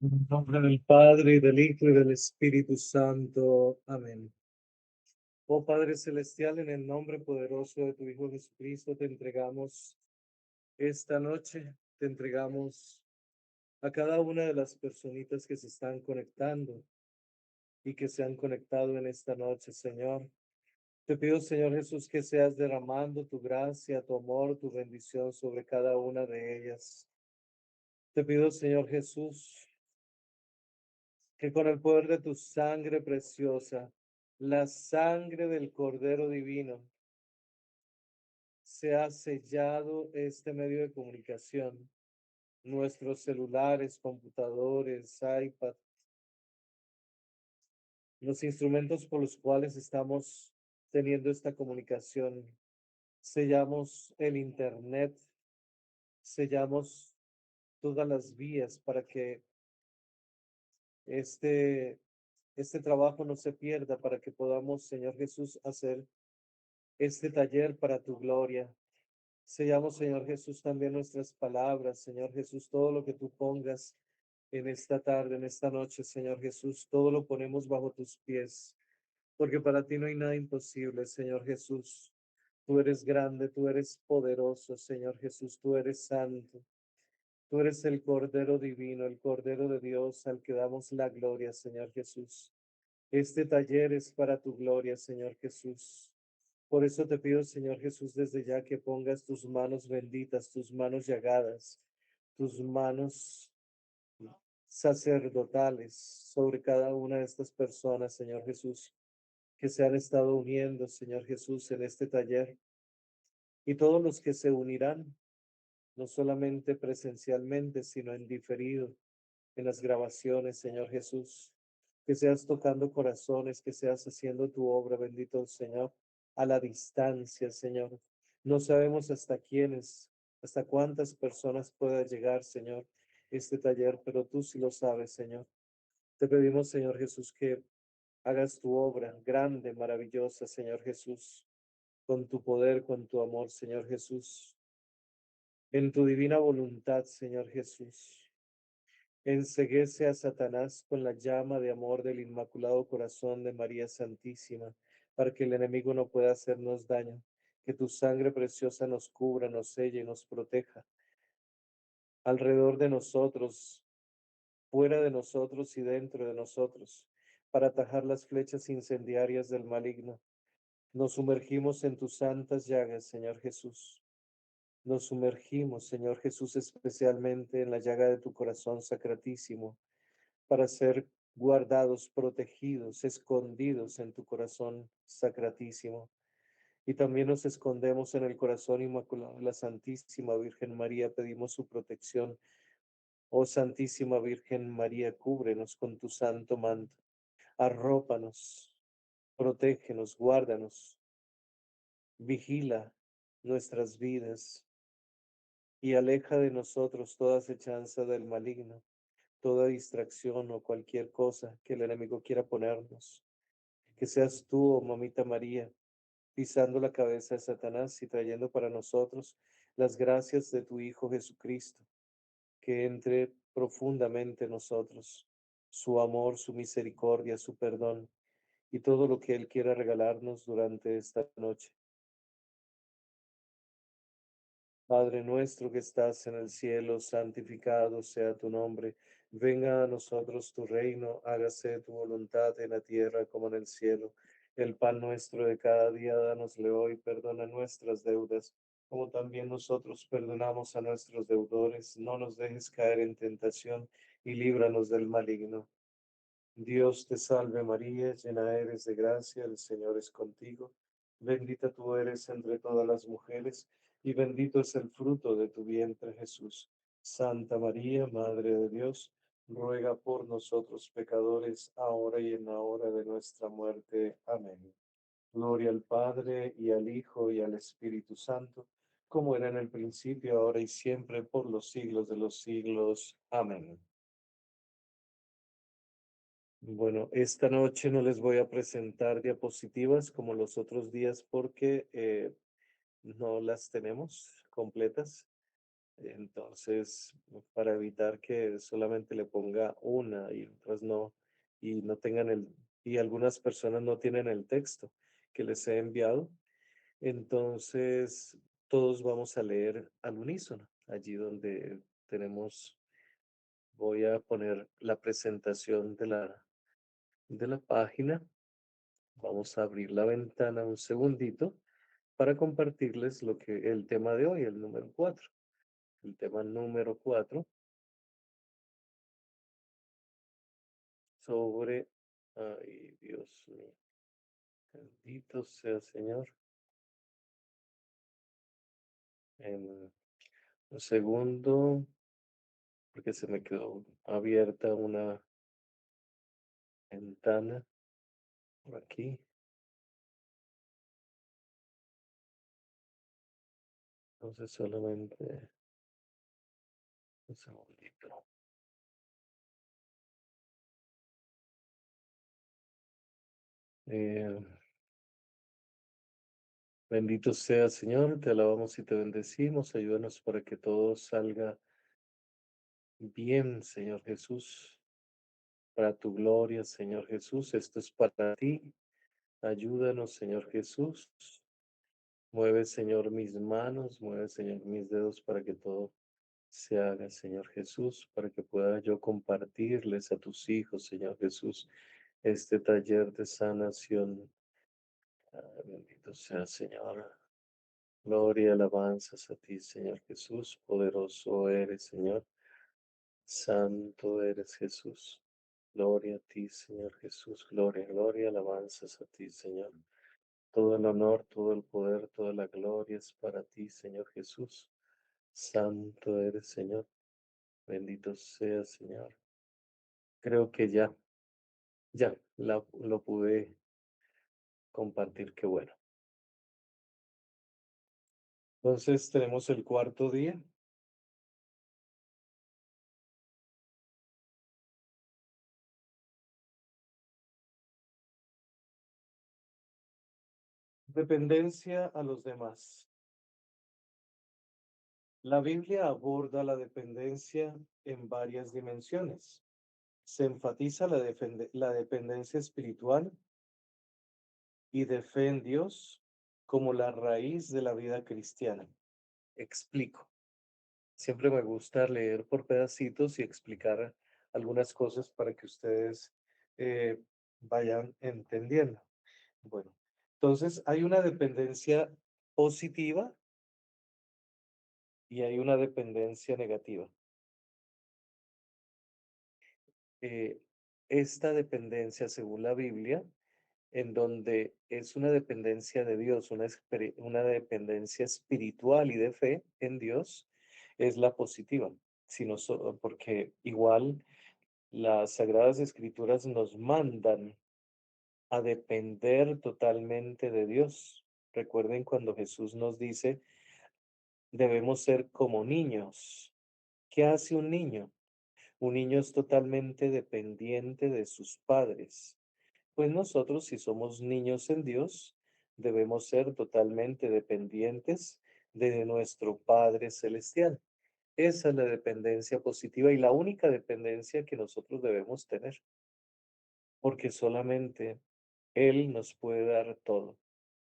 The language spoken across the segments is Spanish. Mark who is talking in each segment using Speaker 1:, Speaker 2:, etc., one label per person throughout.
Speaker 1: En nombre del Padre, y del Hijo, y del Espíritu Santo. Amén. Oh Padre Celestial, en el nombre poderoso de tu Hijo Jesucristo, te entregamos esta noche, te entregamos a cada una de las personitas que se están conectando y que se han conectado en esta noche, Señor. Te pido, Señor Jesús, que seas derramando tu gracia, tu amor, tu bendición sobre cada una de ellas. Te pido, Señor Jesús, que con el poder de tu sangre preciosa, la sangre del Cordero Divino, se ha sellado este medio de comunicación, nuestros celulares, computadores, iPad, los instrumentos por los cuales estamos teniendo esta comunicación. Sellamos el Internet, sellamos todas las vías para que este, este trabajo no se pierda, para que podamos, Señor Jesús, hacer este taller para tu gloria. Sellamos, Señor Jesús, también nuestras palabras, Señor Jesús, todo lo que tú pongas en esta tarde, en esta noche, Señor Jesús, todo lo ponemos bajo tus pies, porque para ti no hay nada imposible, Señor Jesús. Tú eres grande, tú eres poderoso, Señor Jesús, tú eres santo. Tú eres el Cordero Divino, el Cordero de Dios al que damos la gloria, Señor Jesús. Este taller es para tu gloria, Señor Jesús. Por eso te pido, Señor Jesús, desde ya que pongas tus manos benditas, tus manos llagadas, tus manos sacerdotales sobre cada una de estas personas, Señor Jesús, que se han estado uniendo, Señor Jesús, en este taller, y todos los que se unirán, no solamente presencialmente, sino en diferido, en las grabaciones, Señor Jesús, que seas tocando corazones, que seas haciendo tu obra, bendito Señor, a la distancia, Señor. No sabemos hasta quiénes, hasta cuántas personas pueda llegar, Señor, este taller, pero tú sí lo sabes, Señor. Te pedimos, Señor Jesús, que hagas tu obra grande, maravillosa, Señor Jesús, con tu poder, con tu amor, Señor Jesús, en tu divina voluntad, Señor Jesús. Enceguece a Satanás con la llama de amor del Inmaculado Corazón de María Santísima, para que el enemigo no pueda hacernos daño. Que tu sangre preciosa nos cubra, nos selle y nos proteja. Alrededor de nosotros, fuera de nosotros y dentro de nosotros, para atajar las flechas incendiarias del maligno. Nos sumergimos en tus santas llagas, Señor Jesús. Nos sumergimos, Señor Jesús, especialmente en la llaga de tu corazón sacratísimo para ser guardados, protegidos, escondidos en tu corazón sacratísimo. Y también nos escondemos en el corazón inmaculado de la Santísima Virgen María, pedimos su protección. Oh Santísima Virgen María, cúbrenos con tu santo manto, arrópanos, protégenos, guárdanos, vigila nuestras vidas y aleja de nosotros toda acechanza del maligno, toda distracción o cualquier cosa que el enemigo quiera ponernos. Que seas tú, oh Mamita María, pisando la cabeza de Satanás y trayendo para nosotros las gracias de tu Hijo Jesucristo, que entre profundamente en nosotros, su amor, su misericordia, su perdón y todo lo que Él quiera regalarnos durante esta noche. Padre nuestro que estás en el cielo, santificado sea tu nombre. Venga a nosotros tu reino, hágase tu voluntad en la tierra como en el cielo. El pan nuestro de cada día, dánosle hoy, perdona nuestras deudas, como también nosotros perdonamos a nuestros deudores. No nos dejes caer en tentación y líbranos del maligno. Dios te salve María, llena eres de gracia, el Señor es contigo. Bendita tú eres entre todas las mujeres, y bendito es el fruto de tu vientre Jesús. Santa María, Madre de Dios, ruega por nosotros pecadores, ahora y en la hora de nuestra muerte. Amén. Gloria al Padre, y al Hijo, y al Espíritu Santo, como era en el principio, ahora y siempre, por los siglos de los siglos. Amén. Bueno, esta noche no les voy a presentar diapositivas como los otros días porque no las tenemos completas. Entonces, para evitar que solamente le ponga una y otras no, y no tengan y algunas personas no tienen el texto que les he enviado, entonces todos vamos a leer al unísono, allí donde tenemos, voy a poner la presentación de la página. Vamos a abrir la ventana un segundito para compartirles el tema de hoy, el número 4. El tema número 4 sobre, ay, Dios mío, bendito sea Señor. En un segundo, porque se me quedó abierta una ventana por aquí. Entonces solamente un segundito. Eh, Bendito sea Señor, te alabamos y te bendecimos. Ayúdanos para que todo salga bien, Señor Jesús. Para tu gloria, Señor Jesús. Esto es para ti. Ayúdanos, Señor Jesús. Mueve, Señor, mis manos, mueve, Señor, mis dedos para que todo se haga, Señor Jesús, para que pueda yo compartirles a tus hijos, Señor Jesús, este taller de sanación. Bendito sea, Señor. Gloria y alabanzas a ti, Señor Jesús. Poderoso eres, Señor. Santo eres, Jesús. Gloria a ti, Señor Jesús. Gloria, gloria, alabanzas a ti, Señor. Todo el honor, todo el poder, toda la gloria es para ti, Señor Jesús. Santo eres, Señor. Bendito sea, Señor. Creo que ya lo pude compartir. Qué bueno. Entonces tenemos el cuarto día. Dependencia a los demás. La Biblia aborda la dependencia en varias dimensiones. Se enfatiza la dependencia espiritual y de fe en Dios como la raíz de la vida cristiana. Explico. Siempre me gusta leer por pedacitos y explicar algunas cosas para que ustedes eh, vayan entendiendo. Bueno, entonces hay una dependencia positiva y hay una dependencia negativa. Eh, esta dependencia, según la Biblia, en donde es una dependencia de Dios, una dependencia espiritual y de fe en Dios, es la positiva, porque igual las Sagradas Escrituras nos mandan a depender totalmente de Dios. Recuerden cuando Jesús nos dice, debemos ser como niños. ¿Qué hace un niño? Un niño es totalmente dependiente de sus padres. Pues nosotros, si somos niños en Dios, debemos ser totalmente dependientes de nuestro Padre Celestial. Esa es la dependencia positiva y la única dependencia que nosotros debemos tener, porque solamente Él nos puede dar todo.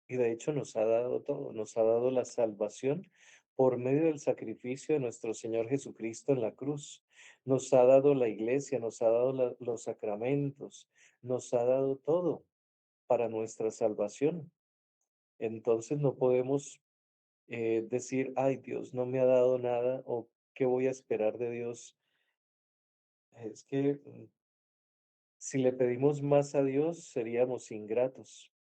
Speaker 1: Y de hecho nos ha dado todo, nos ha dado la salvación por medio del sacrificio de nuestro Señor Jesucristo en la cruz. Nos ha dado la iglesia, nos ha dado los sacramentos, nos ha dado todo para nuestra salvación. Entonces no podemos decir, ay, Dios no me ha dado nada o qué voy a esperar de Dios. Es que si le pedimos más a Dios, seríamos ingratos.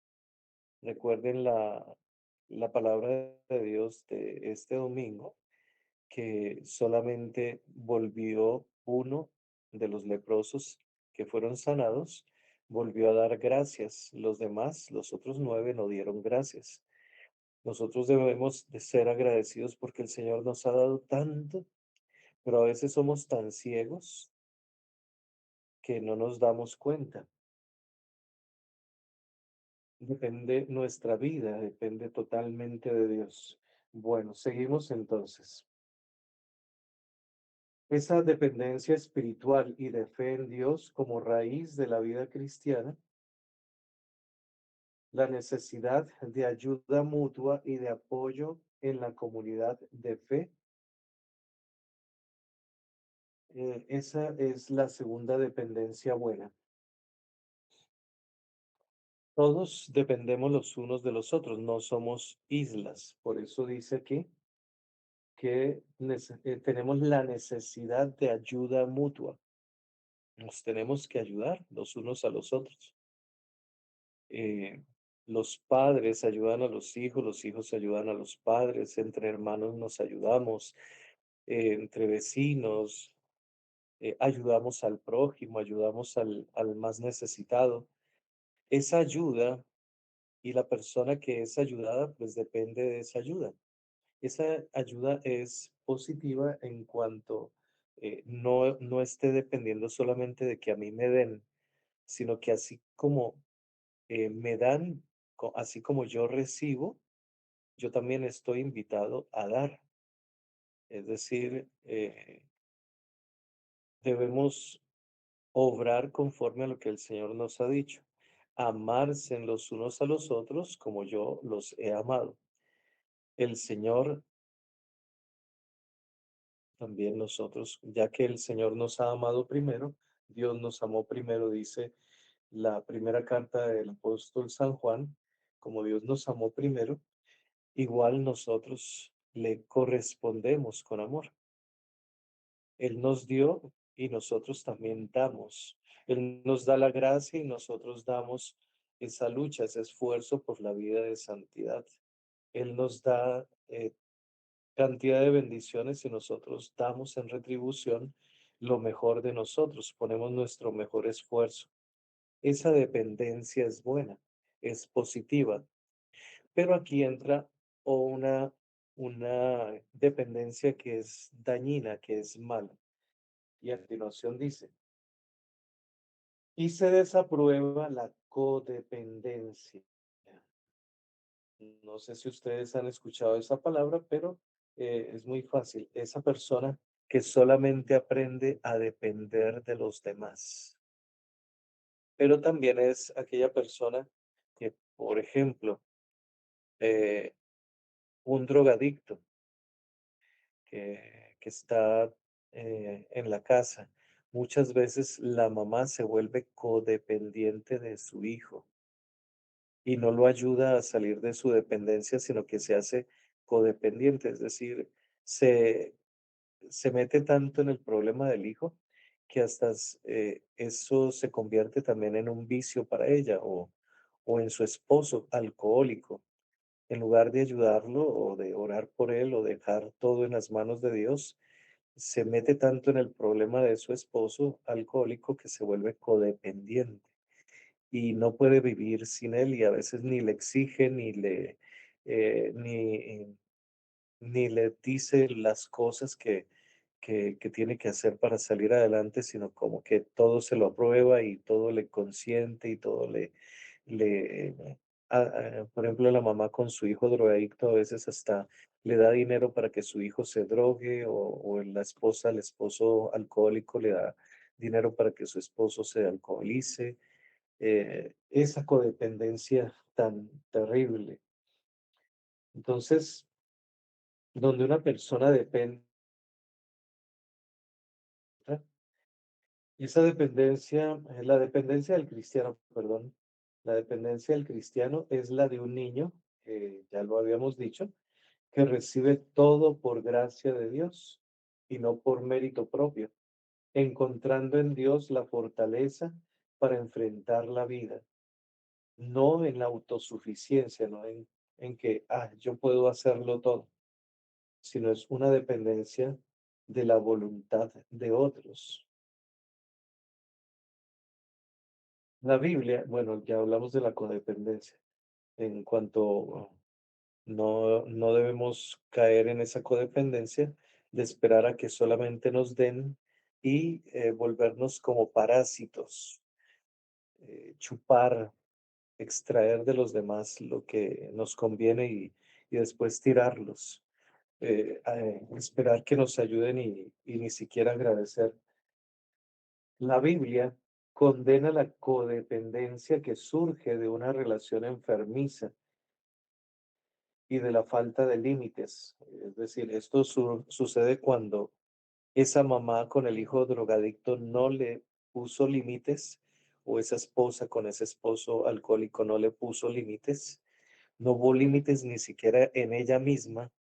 Speaker 1: Recuerden la palabra de Dios de este domingo, que solamente volvió uno de los leprosos que fueron sanados, volvió a dar gracias. Los demás, los otros 9, no dieron gracias. Nosotros debemos de ser agradecidos porque el Señor nos ha dado tanto, pero a veces somos tan ciegos que no nos damos cuenta. Nuestra vida depende totalmente de Dios. Bueno, seguimos entonces. Esa dependencia espiritual y de fe en Dios como raíz de la vida cristiana, la necesidad de ayuda mutua y de apoyo en la comunidad de fe, esa es la segunda dependencia buena. Todos dependemos los unos de los otros, no somos islas. Por eso dice aquí que tenemos la necesidad de ayuda mutua. Nos tenemos que ayudar los unos a los otros. eh, los padres ayudan a los hijos ayudan a los padres, entre hermanos nos ayudamos, entre vecinos, ayudamos al prójimo, ayudamos al más necesitado. Esa ayuda y la persona que es ayudada, pues depende de esa ayuda. Esa ayuda es positiva en cuanto no esté dependiendo solamente de que a mí me den, sino que así como me dan, así como yo recibo, yo también estoy invitado a dar. Es decir, debemos obrar conforme a lo que el Señor nos ha dicho. Amarse en los unos a los otros como yo los he amado. El Señor también nosotros, ya que el Señor nos ha amado primero, Dios nos amó primero, dice la primera carta del apóstol San Juan, como Dios nos amó primero, igual nosotros le correspondemos con amor. Él nos dio y nosotros también damos. Él nos da la gracia y nosotros damos esa lucha, ese esfuerzo por la vida de santidad. Él nos da cantidad de bendiciones y nosotros damos en retribución lo mejor de nosotros, ponemos nuestro mejor esfuerzo. Esa dependencia es buena, es positiva, pero aquí entra una dependencia que es dañina, que es mala. Y a continuación dice, y se desaprueba la codependencia. No sé si ustedes han escuchado esa palabra, pero es muy fácil. Esa persona que solamente aprende a depender de los demás. Pero también es aquella persona que, por ejemplo, eh, un drogadicto que está en la casa, muchas veces la mamá se vuelve codependiente de su hijo y no lo ayuda a salir de su dependencia, sino que se hace codependiente, es decir, se, se mete tanto en el problema del hijo que hasta eso se convierte también en un vicio para ella o en su esposo alcohólico. En lugar de ayudarlo o de orar por él o dejar todo en las manos de Dios, se mete tanto en el problema de su esposo alcohólico que se vuelve codependiente y no puede vivir sin él y a veces ni le exige eh, ni, ni le dice las cosas que tiene que hacer para salir adelante, sino como que todo se lo aprueba y todo le consiente y todo por ejemplo, la mamá con su hijo drogadicto a veces hasta le da dinero para que su hijo se drogue o la esposa, el esposo alcohólico le da dinero para que su esposo se alcoholice. Esa codependencia tan terrible. Entonces, donde una persona depende, esa dependencia, la dependencia del cristiano, perdón, la dependencia del cristiano es la de un niño, ya lo habíamos dicho, que recibe todo por gracia de Dios y no por mérito propio, encontrando en Dios la fortaleza para enfrentar la vida, no en la autosuficiencia, no en que, yo puedo hacerlo todo, sino es una dependencia de la voluntad de otros. La Biblia, bueno, ya hablamos de la codependencia, en cuanto no debemos caer en esa codependencia de esperar a que solamente nos den y volvernos como parásitos, chupar, extraer de los demás lo que nos conviene y después tirarlos. esperar que nos ayuden y ni siquiera agradecer. La Biblia condena la codependencia que surge de una relación enfermiza y de la falta de límites. Es decir, esto sucede cuando esa mamá con el hijo drogadicto no le puso límites, o esa esposa con ese esposo alcohólico no le puso límites, no hubo límites ni siquiera en ella misma,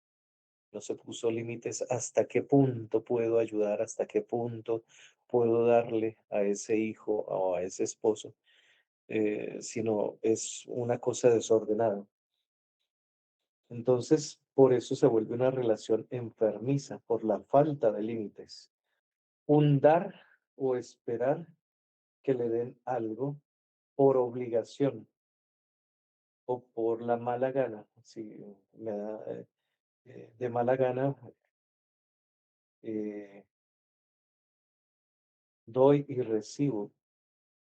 Speaker 1: no se puso límites hasta qué punto puedo ayudar, hasta qué punto puedo darle a ese hijo o a ese esposo, sino es una cosa desordenada. Entonces, por eso se vuelve una relación enfermiza, por la falta de límites. Un dar o esperar que le den algo por obligación o por la mala gana. Si me da de mala gana, eh, doy y recibo.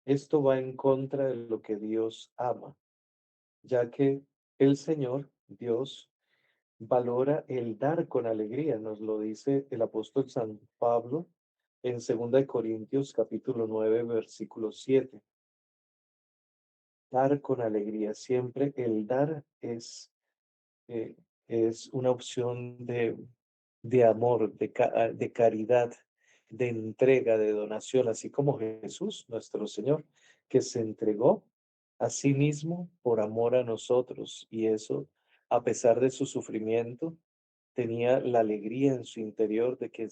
Speaker 1: Esto va en contra de lo que Dios ama, ya que el Señor, Dios, valora el dar con alegría. Nos lo dice el apóstol San Pablo en 2 Corintios capítulo 9 versículo 7. Dar con alegría. Siempre el dar eh, es una opción de amor, de caridad, de entrega, de donación, así como Jesús, nuestro Señor, que se entregó a sí mismo por amor a nosotros. Y eso, a pesar de su sufrimiento, tenía la alegría en su interior de que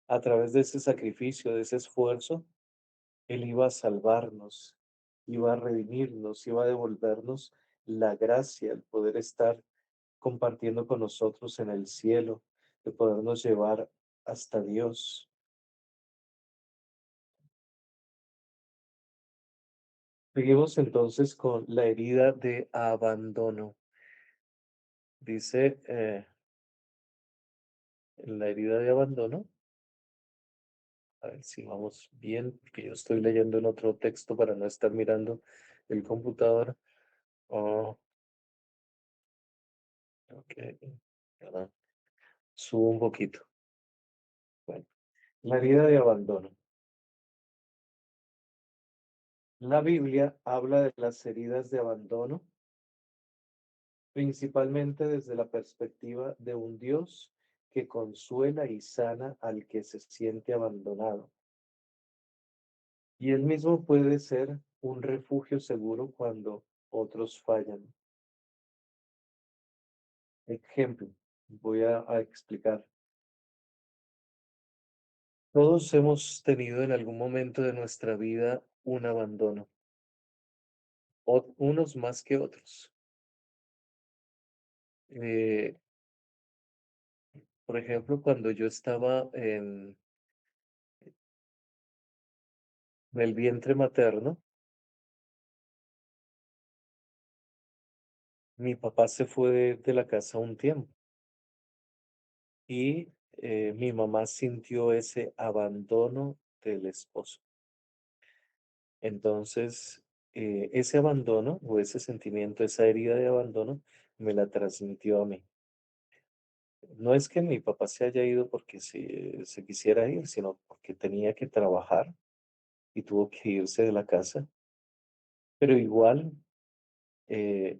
Speaker 1: a través de ese sacrificio, de ese esfuerzo, Él iba a salvarnos, iba a redimirnos, iba a devolvernos la gracia, el poder estar compartiendo con nosotros en el cielo, de podernos llevar hasta Dios. Seguimos entonces con la herida de abandono. Dice en la herida de abandono, a ver si vamos bien, porque yo estoy leyendo en otro texto para no estar mirando el computador. Oh, ok, perdón, subo un poquito. Bueno, la herida de abandono. La Biblia habla de las heridas de abandono principalmente desde la perspectiva de un Dios que consuela y sana al que se siente abandonado. Y él mismo puede ser un refugio seguro cuando otros fallan. Ejemplo, voy a explicar. Todos hemos tenido en algún momento de nuestra vida un abandono, unos más que otros. Eh, por ejemplo, cuando yo estaba en el vientre materno, mi papá se fue de la casa un tiempo y mi mamá sintió ese abandono del esposo. Entonces, ese abandono o ese sentimiento, esa herida de abandono, me la transmitió a mí. No es que mi papá se haya ido porque se quisiera ir, sino porque tenía que trabajar y tuvo que irse de la casa, pero igual eh,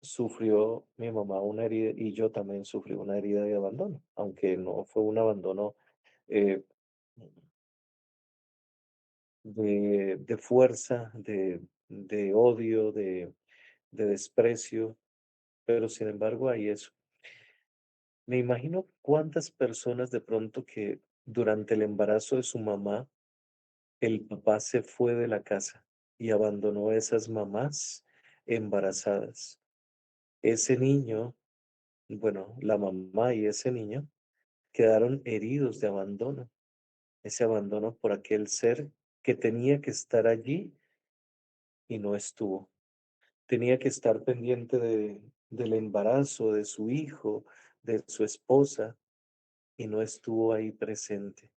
Speaker 1: sufrió mi mamá una herida y yo también sufrí una herida de abandono, aunque no fue un abandono eh, de fuerza, de odio, de desprecio, pero sin embargo hay eso. Me imagino cuántas personas de pronto que durante el embarazo de su mamá, el papá se fue de la casa y abandonó a esas mamás embarazadas. Ese niño, bueno, la mamá y ese niño quedaron heridos de abandono, ese abandono por aquel ser que tenía que estar allí y no estuvo. Tenía que estar pendiente del embarazo de su hijo, de su esposa, y no estuvo ahí presente.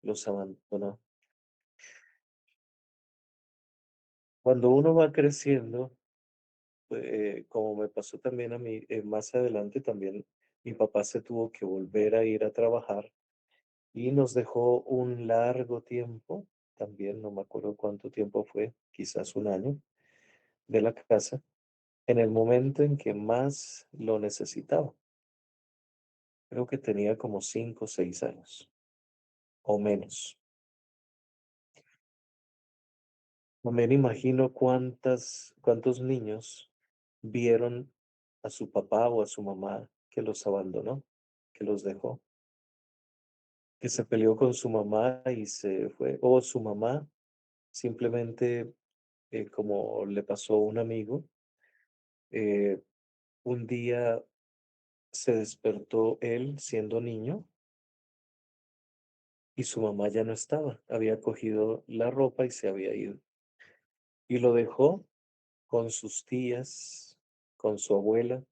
Speaker 1: Los abandonó. Cuando uno va creciendo, como me pasó también a mí, más adelante también Mi papá se tuvo que volver a ir a trabajar y nos dejó un largo tiempo, también no me acuerdo cuánto tiempo fue, quizás un año, de la casa, en el momento en que más lo necesitaba. Creo que tenía como 5 o 6 años o menos. También imagino cuántos niños vieron a su papá o a su mamá que los abandonó, que los dejó, que se peleó con su mamá y se fue, o su mamá simplemente, como le pasó a un amigo, eh, un día se despertó él siendo niño y su mamá ya no estaba, había cogido la ropa y se había ido. Y lo dejó con sus tías, con su abuela,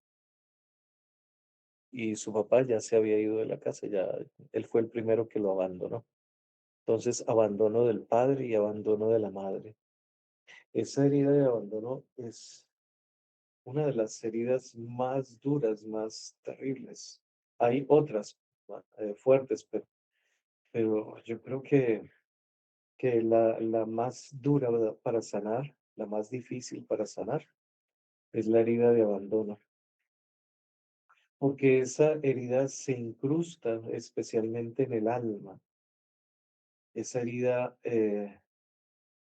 Speaker 1: y su papá ya se había ido de la casa, ya él fue el primero que lo abandonó. Entonces, abandono del padre y abandono de la madre. Esa herida de abandono es una de las heridas más duras, más terribles. Hay otras fuertes, pero yo creo que la más dura, ¿verdad?, para sanar, la más difícil para sanar, es la herida de abandono, porque esa herida se incrusta especialmente en el alma. Esa herida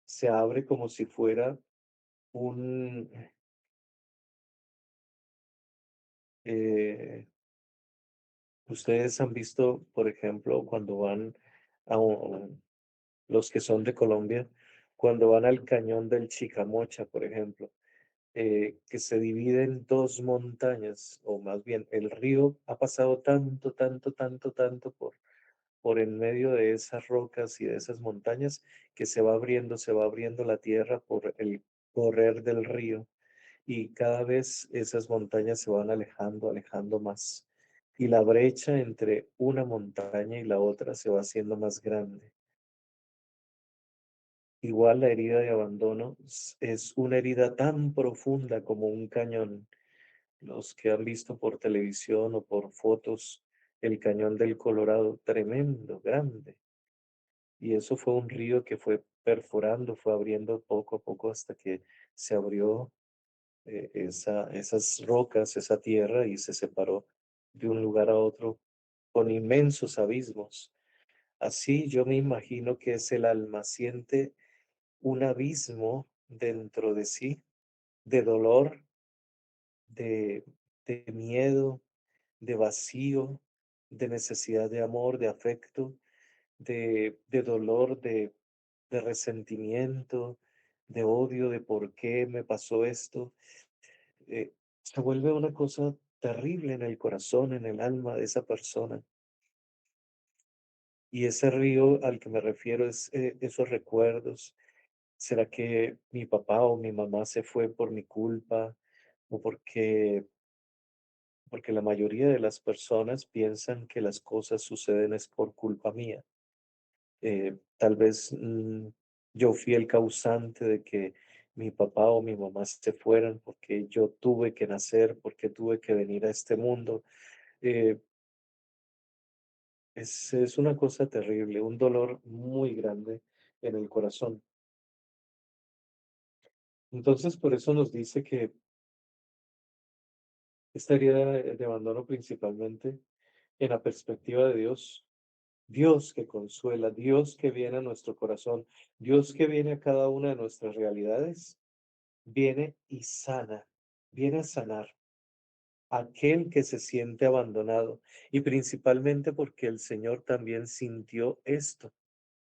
Speaker 1: se abre como si fuera un, eh, ustedes han visto, por ejemplo, cuando van los que son de Colombia, cuando van al cañón del Chicamocha, por ejemplo, que se divide en dos montañas, o más bien el río ha pasado tanto, tanto, tanto, tanto por en medio de esas rocas y de esas montañas que se va abriendo la tierra por el correr del río y cada vez esas montañas se van alejando, alejando más. Y la brecha entre una montaña y la otra se va haciendo más grande. Igual la herida de abandono es una herida tan profunda como un cañón. Los que han visto por televisión o por fotos el cañón del Colorado, tremendo, grande. Y eso fue un río que fue perforando, fue abriendo poco a poco hasta que se abrió esas rocas, esa tierra y se separó de un lugar a otro con inmensos abismos. Así yo me imagino que es el alma, siente un abismo dentro de sí, de dolor, de, de miedo, de vacío, de necesidad de amor, de afecto, de dolor, de resentimiento, de odio, de por qué me pasó esto. Se vuelve una cosa terrible en el corazón, en el alma de esa persona. Y ese río al que me refiero es esos recuerdos. ¿Será que mi papá o mi mamá se fue por mi culpa? ¿O porque la mayoría de las personas piensan que las cosas suceden es por culpa mía? Tal vez yo fui el causante de que mi papá o mi mamá se fueran porque yo tuve que nacer, porque tuve que venir a este mundo. Eh, es una cosa terrible, un dolor muy grande en el corazón. Entonces, por eso nos dice que esta herida de abandono principalmente en la perspectiva de Dios, Dios que consuela, Dios que viene a nuestro corazón, Dios que viene a cada una de nuestras realidades, viene y sana, viene a sanar a aquel que se siente abandonado y principalmente porque el Señor también sintió esto.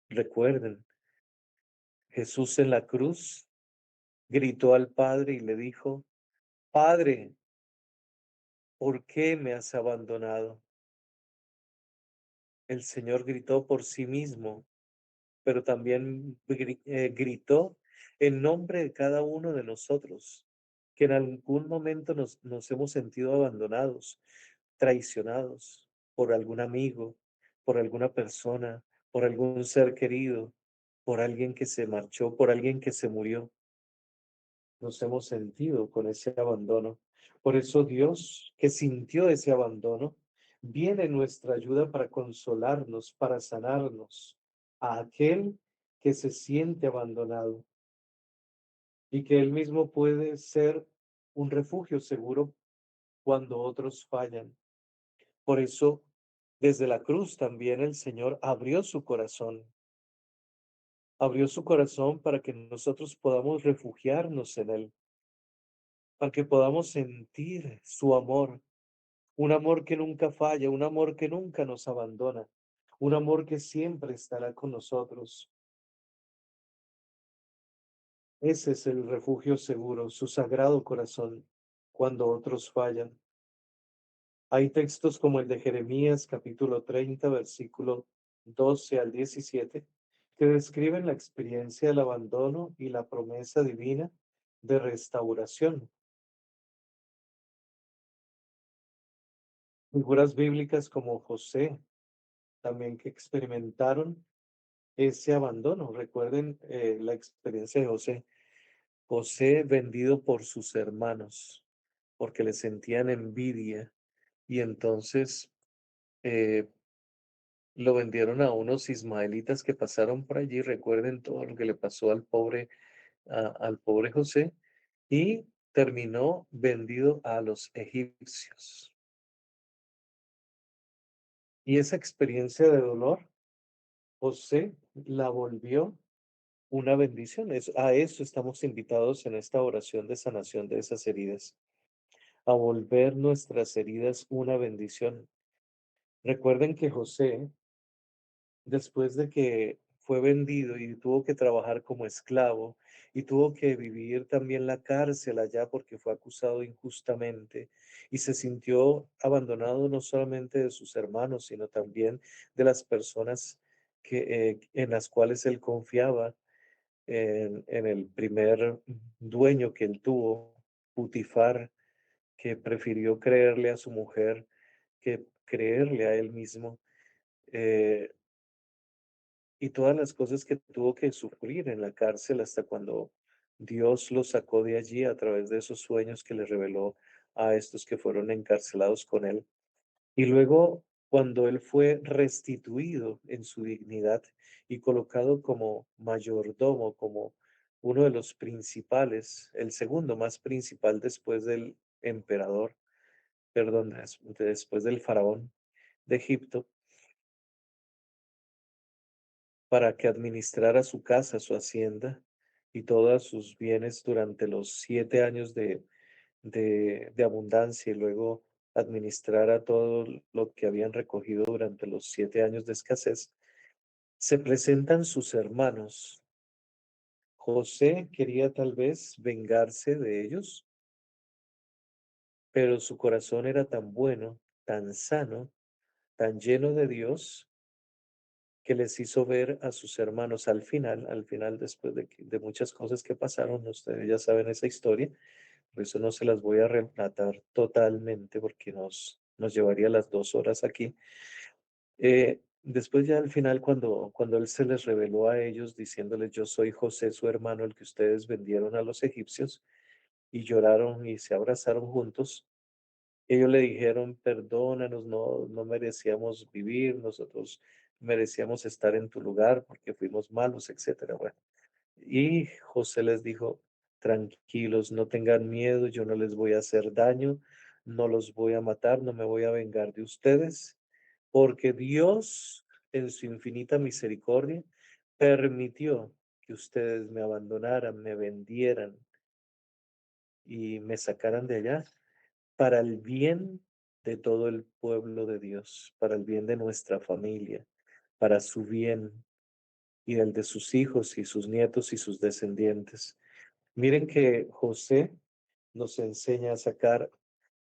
Speaker 1: Recuerden, Jesús en la cruz gritó al Padre y le dijo, Padre, ¿por qué me has abandonado? El Señor gritó por sí mismo, pero también gritó en nombre de cada uno de nosotros, que en algún momento nos hemos sentido abandonados, traicionados por algún amigo, por alguna persona, por algún ser querido, por alguien que se marchó, por alguien que se murió. Nos hemos sentido con ese abandono. Por eso Dios, que sintió ese abandono, Viene nuestra ayuda para consolarnos, para sanarnos, a aquel que se siente abandonado y que él mismo puede ser un refugio seguro cuando otros fallan. Por eso, desde la cruz también el Señor abrió su corazón para que nosotros podamos refugiarnos en Él, para que podamos sentir su amor, un amor que nunca falla, un amor que nunca nos abandona, un amor que siempre estará con nosotros. Ese es el refugio seguro, su sagrado corazón, cuando otros fallan. Hay textos como el de Jeremías capítulo 30 versículo 12 al 17 que describen la experiencia del abandono y la promesa divina de restauración. Figuras bíblicas como José, también que experimentaron ese abandono. Recuerden la experiencia de José. José vendido por sus hermanos porque le sentían envidia y entonces eh, lo vendieron a unos ismaelitas que pasaron por allí. Recuerden todo lo que le pasó al pobre José y terminó vendido a los egipcios. Y esa experiencia de dolor, José la volvió una bendición. A eso estamos invitados en esta oración de sanación de esas heridas, a volver nuestras heridas una bendición. Recuerden que José, después de que fue vendido y tuvo que trabajar como esclavo y tuvo que vivir también la cárcel allá porque fue acusado injustamente y se sintió abandonado no solamente de sus hermanos, sino también de las personas en las cuales él confiaba, en el primer dueño que él tuvo, Putifar, que prefirió creerle a su mujer que creerle a él mismo. eh, y todas las cosas que tuvo que sufrir en la cárcel hasta cuando Dios lo sacó de allí a través de esos sueños que le reveló a estos que fueron encarcelados con él. Y luego, cuando él fue restituido en su dignidad y colocado como mayordomo, como uno de los principales, el segundo más principal después del emperador, perdón, después del faraón de Egipto, para que administrara su casa, su hacienda y todos sus bienes durante los 7 años de abundancia y luego administrara todo lo que habían recogido durante los 7 años de escasez. Se presentan sus hermanos. José quería tal vez vengarse de ellos, pero su corazón era tan bueno, tan sano, tan lleno de Dios, que les hizo ver a sus hermanos al final, después de muchas cosas que pasaron, ustedes ya saben esa historia, por eso no se las voy a relatar totalmente porque nos llevaría las 2 horas aquí. Después ya al final, cuando él se les reveló a ellos diciéndoles, yo soy José, su hermano, el que ustedes vendieron a los egipcios, y lloraron y se abrazaron juntos, ellos le dijeron, perdónanos, no merecíamos vivir, nosotros merecíamos estar en tu lugar porque fuimos malos, etcétera. Bueno, y José les dijo, tranquilos, no tengan miedo, yo no les voy a hacer daño, no los voy a matar, no me voy a vengar de ustedes, porque Dios, en su infinita misericordia, permitió que ustedes me abandonaran, me vendieran y me sacaran de allá para el bien de todo el pueblo de Dios, para el bien de nuestra familia, para su bien y el de sus hijos y sus nietos y sus descendientes. Miren que José nos enseña a sacar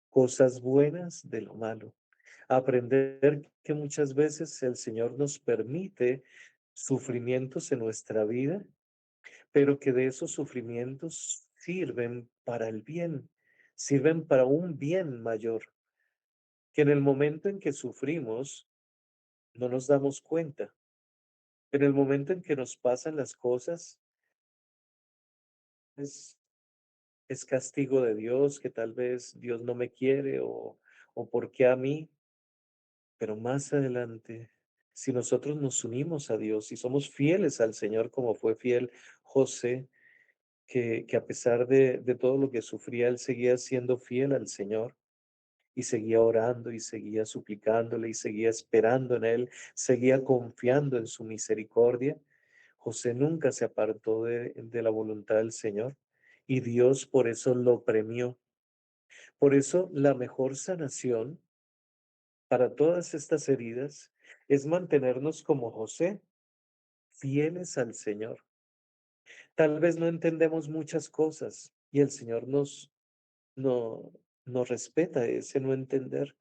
Speaker 1: cosas buenas de lo malo, a aprender que muchas veces el Señor nos permite sufrimientos en nuestra vida, pero que de esos sufrimientos sirven para el bien, sirven para un bien mayor, que en el momento en que sufrimos no nos damos cuenta. En el momento en que nos pasan las cosas, es, es castigo de Dios, que tal vez Dios no me quiere o por qué a mí. Pero más adelante, si nosotros nos unimos a Dios y somos fieles al Señor como fue fiel José, que a pesar de todo lo que sufría, él seguía siendo fiel al Señor y seguía orando y seguía suplicándole y seguía esperando en él, seguía confiando en su misericordia. José nunca se apartó de la voluntad del Señor y Dios por eso lo premió. Por eso la mejor sanación para todas estas heridas es mantenernos como José, fieles al Señor. Tal vez no entendemos muchas cosas y el Señor no, nos respeta ese no entender.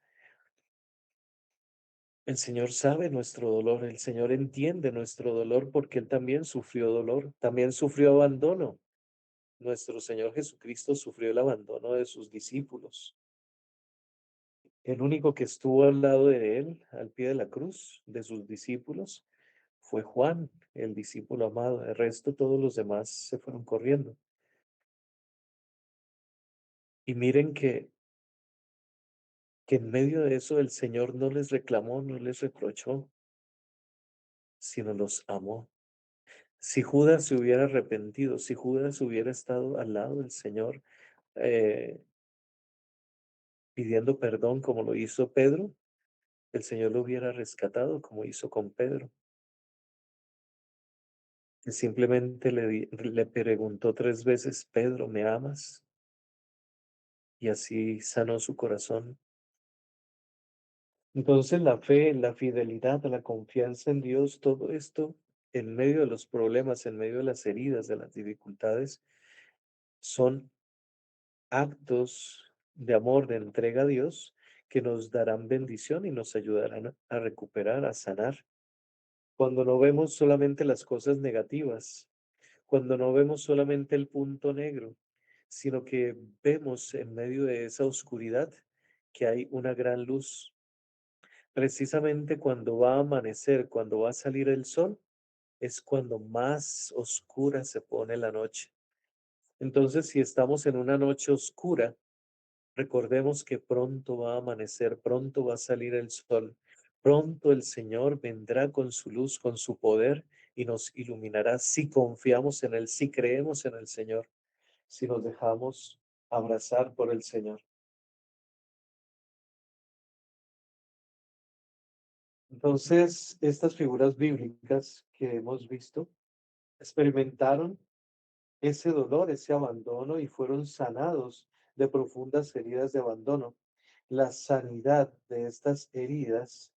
Speaker 1: El Señor sabe nuestro dolor, el Señor entiende nuestro dolor porque Él también sufrió dolor, también sufrió abandono. Nuestro Señor Jesucristo sufrió el abandono de sus discípulos. El único que estuvo al lado de Él, al pie de la cruz, de sus discípulos, fue Juan, el discípulo amado. El resto, todos los demás se fueron corriendo. Y miren que en medio de eso el Señor no les reclamó, no les reprochó, sino los amó. Si Judas se hubiera arrepentido, si Judas hubiera estado al lado del Señor eh, pidiendo perdón como lo hizo Pedro, el Señor lo hubiera rescatado como hizo con Pedro, que simplemente le preguntó 3 veces, Pedro, ¿me amas? Y así sanó su corazón. Entonces la fe, la fidelidad, la confianza en Dios, todo esto en medio de los problemas, en medio de las heridas, de las dificultades, son actos de amor, de entrega a Dios, que nos darán bendición y nos ayudarán a recuperar, a sanar. Cuando no vemos solamente las cosas negativas, cuando no vemos solamente el punto negro, sino que vemos en medio de esa oscuridad que hay una gran luz. Precisamente cuando va a amanecer, cuando va a salir el sol, es cuando más oscura se pone la noche. Entonces, si estamos en una noche oscura, recordemos que pronto va a amanecer, pronto va a salir el sol, pronto el Señor vendrá con su luz, con su poder y nos iluminará si confiamos en Él, si creemos en el Señor, si nos dejamos abrazar por el Señor. Entonces, estas figuras bíblicas que hemos visto experimentaron ese dolor, ese abandono y fueron sanados de profundas heridas de abandono. La sanidad de estas heridas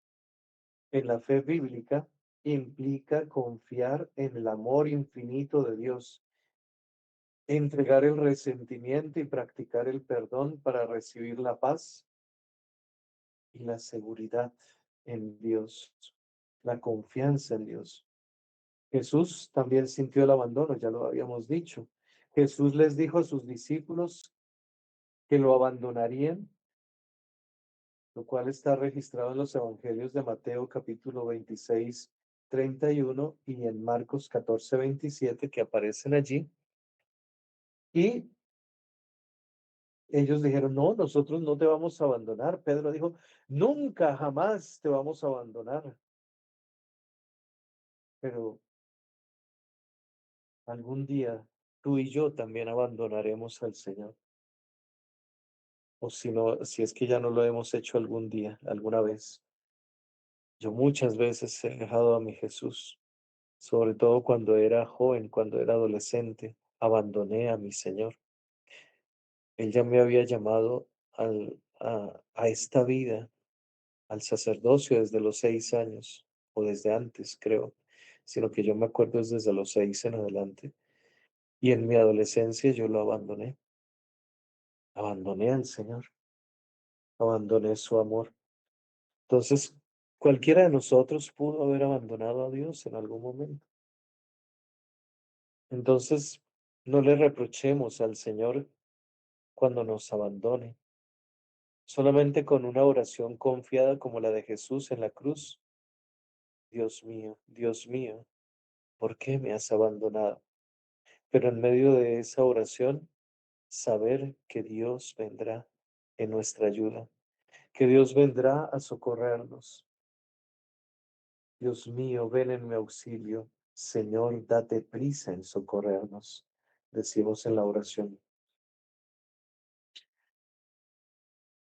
Speaker 1: en la fe bíblica implica confiar en el amor infinito de Dios, entregar el resentimiento y practicar el perdón para recibir la paz y la seguridad en Dios, la confianza en Dios. Jesús también sintió el abandono, ya lo habíamos dicho. Jesús les dijo a sus discípulos que lo abandonarían, lo cual está registrado en los Evangelios de Mateo capítulo 26, 31 y en Marcos 14, 27 que aparecen allí. Y ellos dijeron, no, nosotros no te vamos a abandonar. Pedro dijo, nunca, jamás te vamos a abandonar. Pero algún día tú y yo también abandonaremos al Señor. O si no, si es que ya no lo hemos hecho algún día, alguna vez. Yo muchas veces he dejado a mi Jesús, sobre todo cuando era joven, cuando era adolescente, abandoné a mi Señor. Él ya me había llamado a esta vida, al sacerdocio desde los 6 años, o desde antes, creo, sino que yo me acuerdo es desde los 6 en adelante. Y en mi adolescencia yo lo abandoné al Señor, abandoné su amor. Entonces, cualquiera de nosotros pudo haber abandonado a Dios en algún momento. Entonces, no le reprochemos al Señor cuando nos abandone. Solamente con una oración confiada como la de Jesús en la cruz. Dios mío, ¿por qué me has abandonado? Pero en medio de esa oración, saber que Dios vendrá en nuestra ayuda, que Dios vendrá a socorrernos, Dios mío, ven en mi auxilio. Señor, date prisa en socorrernos. Decimos en la oración.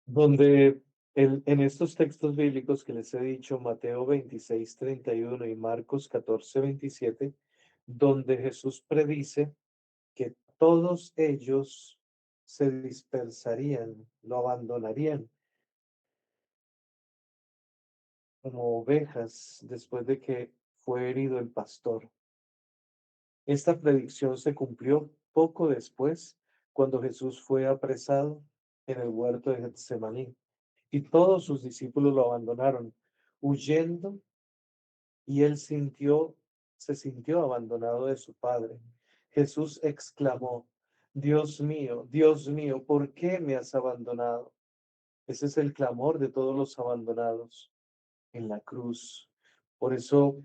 Speaker 1: Donde en estos textos bíblicos que les he dicho, Mateo 26:31 y Marcos 14:27, donde Jesús predice que todos ellos se dispersarían, lo abandonarían como ovejas después de que fue herido el pastor. Esta predicción se cumplió poco después, cuando Jesús fue apresado en el huerto de Getsemaní y todos sus discípulos lo abandonaron, huyendo, y él se sintió abandonado de su Padre. Jesús exclamó, Dios mío, ¿por qué me has abandonado? Ese es el clamor de todos los abandonados en la cruz. Por eso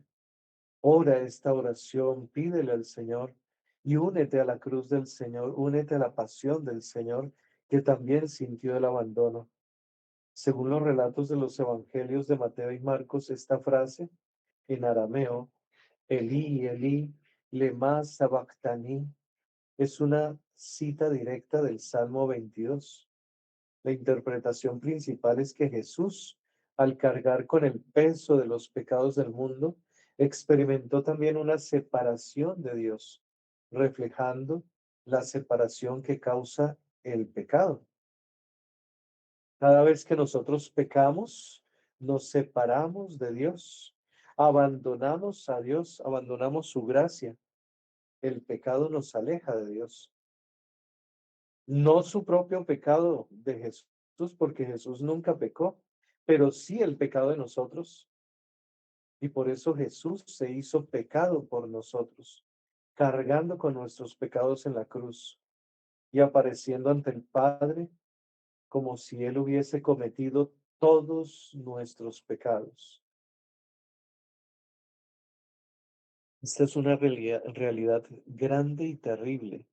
Speaker 1: ora esta oración, pídele al Señor y únete a la cruz del Señor, únete a la pasión del Señor, que también sintió el abandono. Según los relatos de los evangelios de Mateo y Marcos, esta frase en arameo, Elí, Elí, lema sabactani, es una cita directa del Salmo 22. La interpretación principal es que Jesús, al cargar con el peso de los pecados del mundo, experimentó también una separación de Dios, reflejando la separación que causa el pecado. Cada vez que nosotros pecamos, nos separamos de Dios, abandonamos a Dios, abandonamos su gracia. El pecado nos aleja de Dios. No su propio pecado de Jesús, porque Jesús nunca pecó, pero sí el pecado de nosotros. Y por eso Jesús se hizo pecado por nosotros, cargando con nuestros pecados en la cruz y apareciendo ante el Padre como si Él hubiese cometido todos nuestros pecados. Esta es una realidad grande y terrible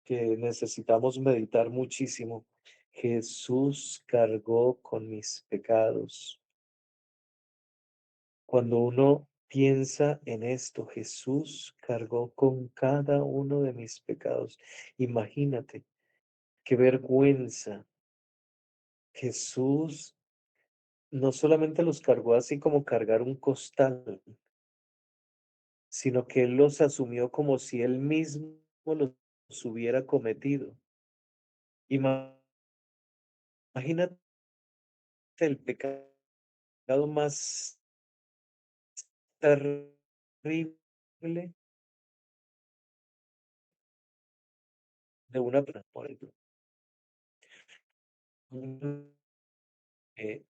Speaker 1: que necesitamos meditar muchísimo. Jesús cargó con mis pecados. Cuando uno piensa en esto, Jesús cargó con cada uno de mis pecados. Imagínate qué vergüenza. Jesús no solamente los cargó así como cargar un costal, sino que Él los asumió como si Él mismo los hubiera cometido. Ima- Imagínate el pecado más terrible de una persona, por ejemplo, eh,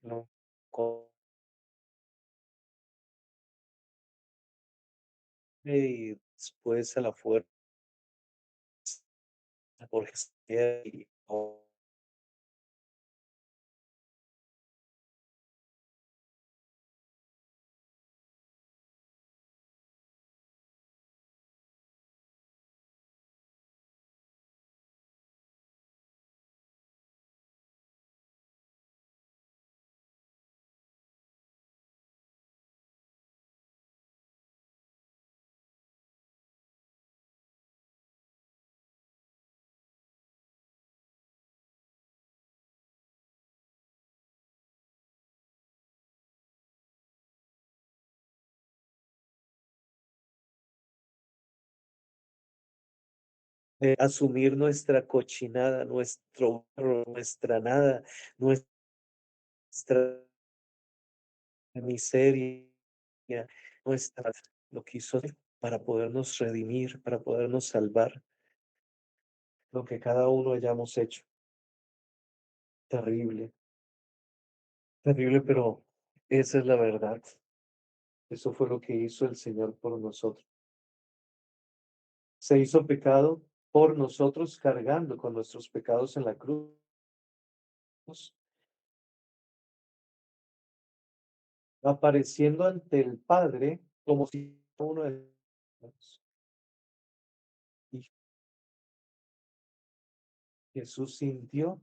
Speaker 1: no, y después a la fuerza porque sea y asumir nuestra cochinada, nuestro barro, nuestra nada, nuestra miseria, nuestra lo que hizo para podernos redimir, para podernos salvar, lo que cada uno hayamos hecho. Terrible, terrible, pero esa es la verdad. Eso fue lo que hizo el Señor por nosotros. Se hizo pecado por nosotros cargando con nuestros pecados en la cruz, apareciendo ante el Padre como si uno de nosotros. Y Jesús sintió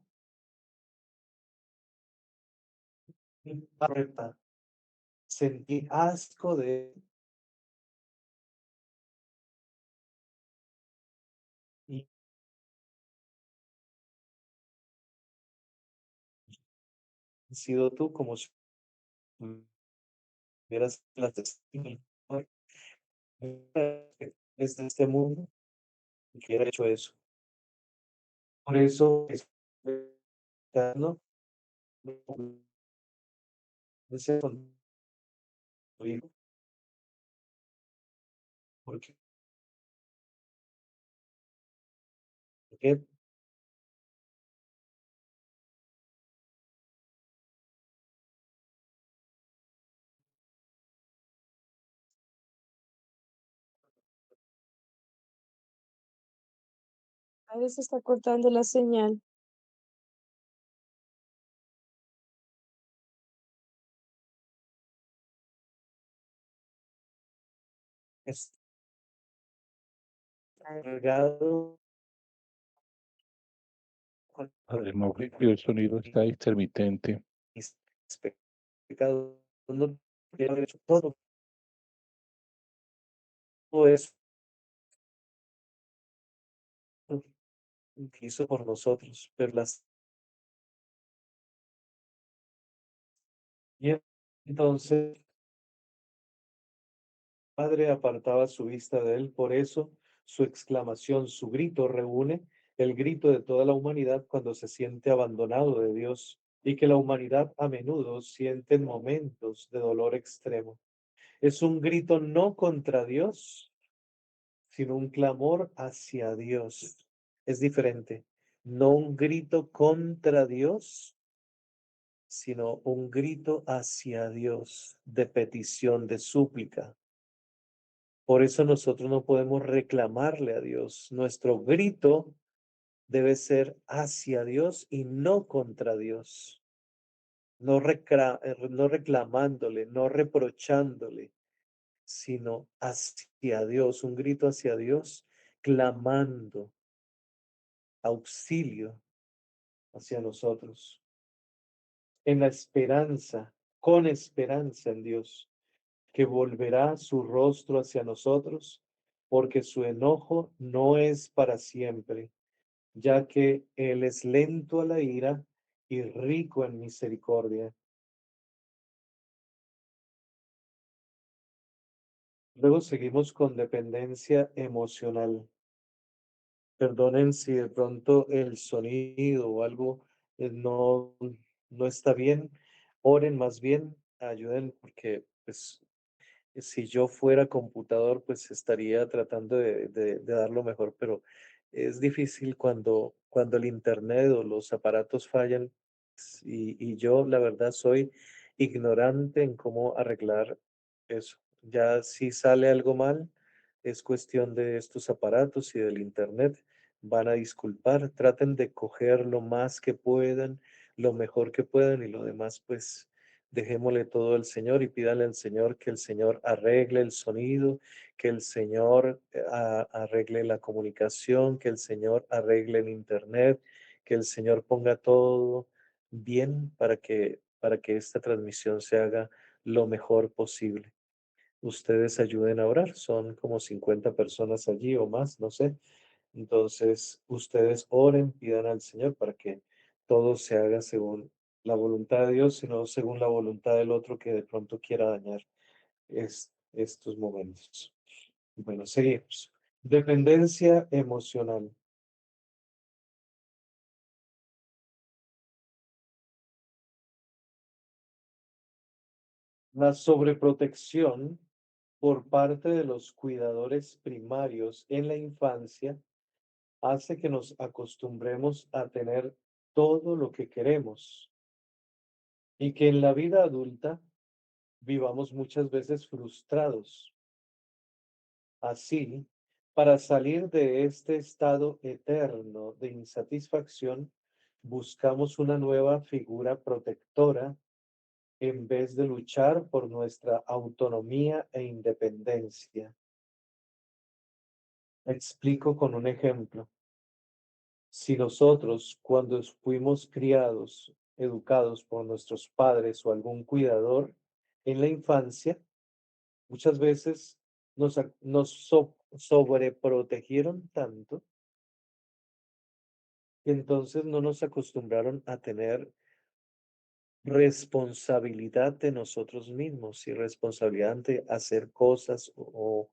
Speaker 1: Arrepa, sentí asco de y has sido tú como si hubieras la testigo desde este mundo que hubiera hecho eso. Por eso es no ese con tu hijo, porque porque
Speaker 2: A veces está cortando la señal.
Speaker 1: es cargado con
Speaker 3: Padre Mauricio, el sonido está intermitente.
Speaker 1: mis pecados, no quiero haber hecho todo eso que hizo por nosotros, pero las y entonces padre apartaba su vista de él, por eso su exclamación, su grito reúne el grito de toda la humanidad cuando se siente abandonado de Dios y que la humanidad a menudo siente en momentos de dolor extremo. Es un grito no contra Dios, sino un clamor hacia Dios. Es diferente. No un grito contra Dios, sino un grito hacia Dios de petición, de súplica. Por eso nosotros no podemos reclamarle a Dios. Nuestro grito debe ser hacia Dios y no contra Dios. No, no reclamándole, no reprochándole, sino hacia Dios, un grito hacia Dios, clamando auxilio hacia nosotros, en la esperanza, con esperanza en Dios, que volverá su rostro hacia nosotros, porque su enojo no es para siempre, ya que Él es lento a la ira y rico en misericordia. Luego seguimos con dependencia emocional. Perdonen si de pronto el sonido o algo no está bien. Oren más bien, ayuden porque pues si yo fuera computador, pues estaría tratando de dar lo mejor, pero es difícil cuando el internet o los aparatos fallan y yo la verdad soy ignorante en cómo arreglar eso. Ya si sale algo mal, es cuestión de estos aparatos y del internet. Van a disculpar, traten de coger lo más que puedan, lo mejor que puedan y lo demás, pues dejémosle todo al Señor y pídale al Señor que el Señor arregle el sonido, que el Señor arregle la comunicación, que el Señor arregle el internet, que el Señor ponga todo bien para que esta transmisión se haga lo mejor posible. Ustedes ayuden a orar, son como 50 personas allí o más, no sé. Entonces, ustedes oren, pidan al Señor para que todo se haga según la voluntad de Dios, sino según la voluntad del otro que de pronto quiera dañar estos momentos. Bueno, seguimos. Dependencia emocional. La sobreprotección por parte de los cuidadores primarios en la infancia hace que nos acostumbremos a tener todo lo que queremos y que en la vida adulta vivamos muchas veces frustrados. Así, para salir de este estado eterno de insatisfacción, buscamos una nueva figura protectora en vez de luchar por nuestra autonomía e independencia. Explico con un ejemplo. Si nosotros, cuando fuimos criados, educados por nuestros padres o algún cuidador en la infancia, muchas veces nos sobreprotegieron tanto que entonces no nos acostumbraron a tener responsabilidad de nosotros mismos y responsabilidad de hacer cosas o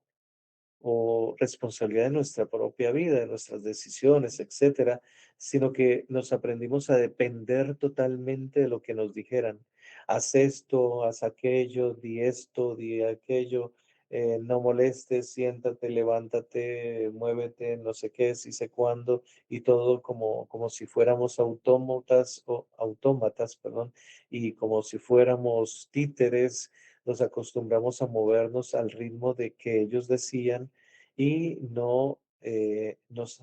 Speaker 1: responsabilidad de nuestra propia vida, de nuestras decisiones, etcétera, sino que nos aprendimos a depender totalmente de lo que nos dijeran. Haz esto, haz aquello, di aquello, no molestes, siéntate, levántate, muévete, no sé qué, si sé cuándo, y todo como si fuéramos autómatas, perdón, y como si fuéramos títeres, nos acostumbramos a movernos al ritmo de que ellos decían y no nos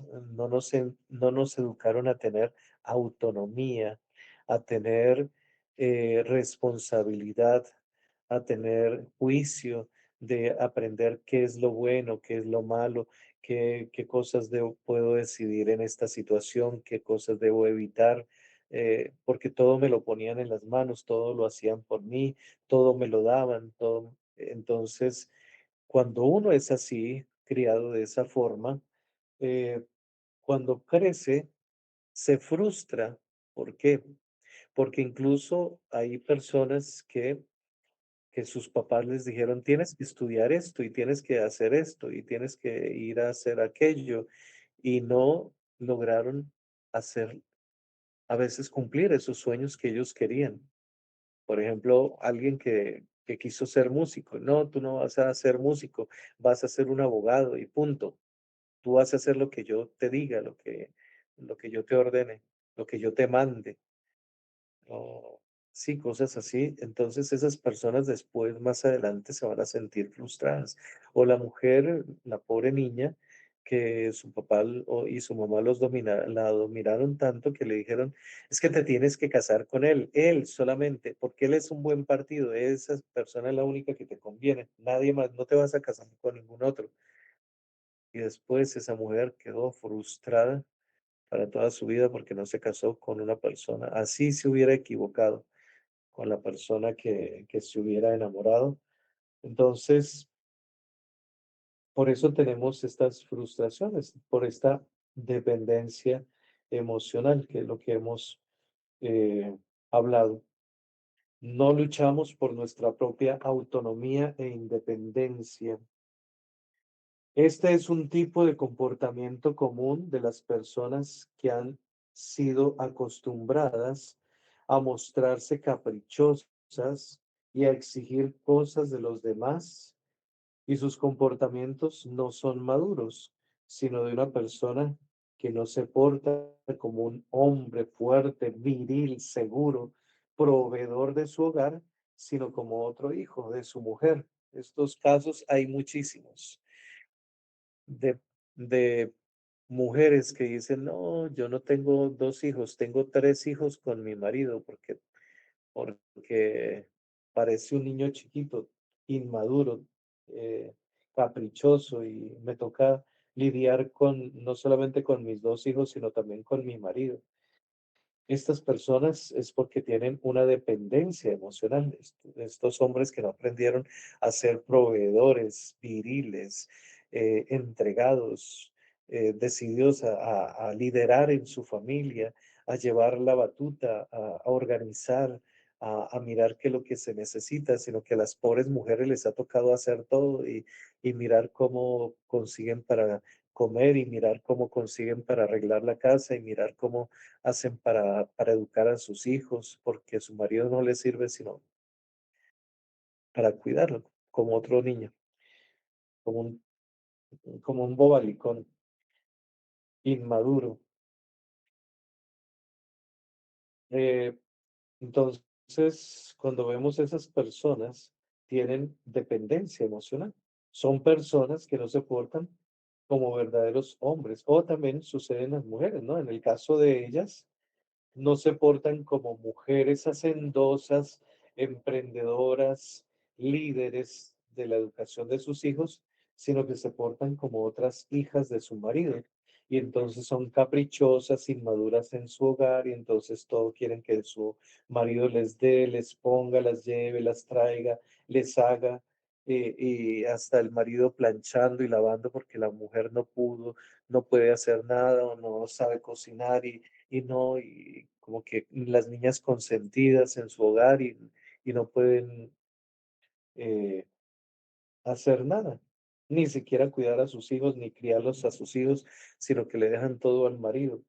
Speaker 1: educaron a tener autonomía, a tener responsabilidad, a tener juicio, de aprender qué es lo bueno, qué es lo malo, qué cosas puedo decidir en esta situación, qué cosas debo evitar, porque todo me lo ponían en las manos, todo lo hacían por mí, todo me lo daban, todo. Entonces, cuando uno es así, criado de esa forma, eh, cuando crece, se frustra. ¿Por qué? Porque incluso hay personas que sus papás les dijeron, tienes que estudiar esto y tienes que hacer esto y tienes que ir a hacer aquello y no lograron hacer, a veces cumplir esos sueños que ellos querían. Por ejemplo, alguien que quiso ser músico. No, tú no vas a ser músico, vas a ser un abogado y punto. Tú vas a hacer lo que yo te diga, lo que yo te ordene, lo que yo te mande. O sí, cosas así. Entonces esas personas después, más adelante, se van a sentir frustradas. O la mujer, la pobre niña, que su papá y su mamá la dominaron tanto que le dijeron, es que te tienes que casar con él solamente, porque él es un buen partido, esa persona es la única que te conviene, nadie más, no te vas a casar con ningún otro. Y después esa mujer quedó frustrada para toda su vida porque no se casó con una persona. Así se hubiera equivocado con la persona que se hubiera enamorado. Entonces, por eso tenemos estas frustraciones, por esta dependencia emocional, que es lo que hemos hablado. No luchamos por nuestra propia autonomía e independencia. Este es un tipo de comportamiento común de las personas que han sido acostumbradas a mostrarse caprichosas y a exigir cosas de los demás, y sus comportamientos no son maduros, sino de una persona que no se porta como un hombre fuerte, viril, seguro, proveedor de su hogar, sino como otro hijo de su mujer. Estos casos hay muchísimos de, de mujeres que dicen, no, yo no tengo dos hijos, tengo tres hijos con mi marido porque parece un niño chiquito, inmaduro, caprichoso y me toca lidiar no solamente con mis dos hijos, sino también con mi marido. Estas personas es porque tienen una dependencia emocional. Estos hombres que no aprendieron a ser proveedores, viriles, entregados, decididos a liderar en su familia, a llevar la batuta, a organizar, a mirar qué es lo que se necesita, sino que a las pobres mujeres les ha tocado hacer todo y mirar cómo consiguen para comer y mirar cómo consiguen para arreglar la casa y mirar cómo hacen para educar a sus hijos, porque su marido no les sirve sino para cuidarlo, como otro niño, como un bobalicón, inmaduro. Eh, entonces, cuando vemos esas personas, tienen dependencia emocional. Son personas que no se portan como verdaderos hombres. O también sucede en las mujeres, ¿no? En el caso de ellas, no se portan como mujeres hacendosas, emprendedoras, líderes de la educación de sus hijos, sino que se portan como otras hijas de su marido. y entonces son caprichosas, inmaduras en su hogar y entonces todo quieren que su marido les dé, les ponga, las lleve, las traiga, les haga. Y hasta el marido planchando y lavando porque la mujer no pudo, no puede hacer nada o no sabe cocinar y no, y como que las niñas consentidas en su hogar y no pueden eh, hacer nada, ni siquiera cuidar a sus hijos, ni criarlos a sus hijos, sino que le dejan todo al marido.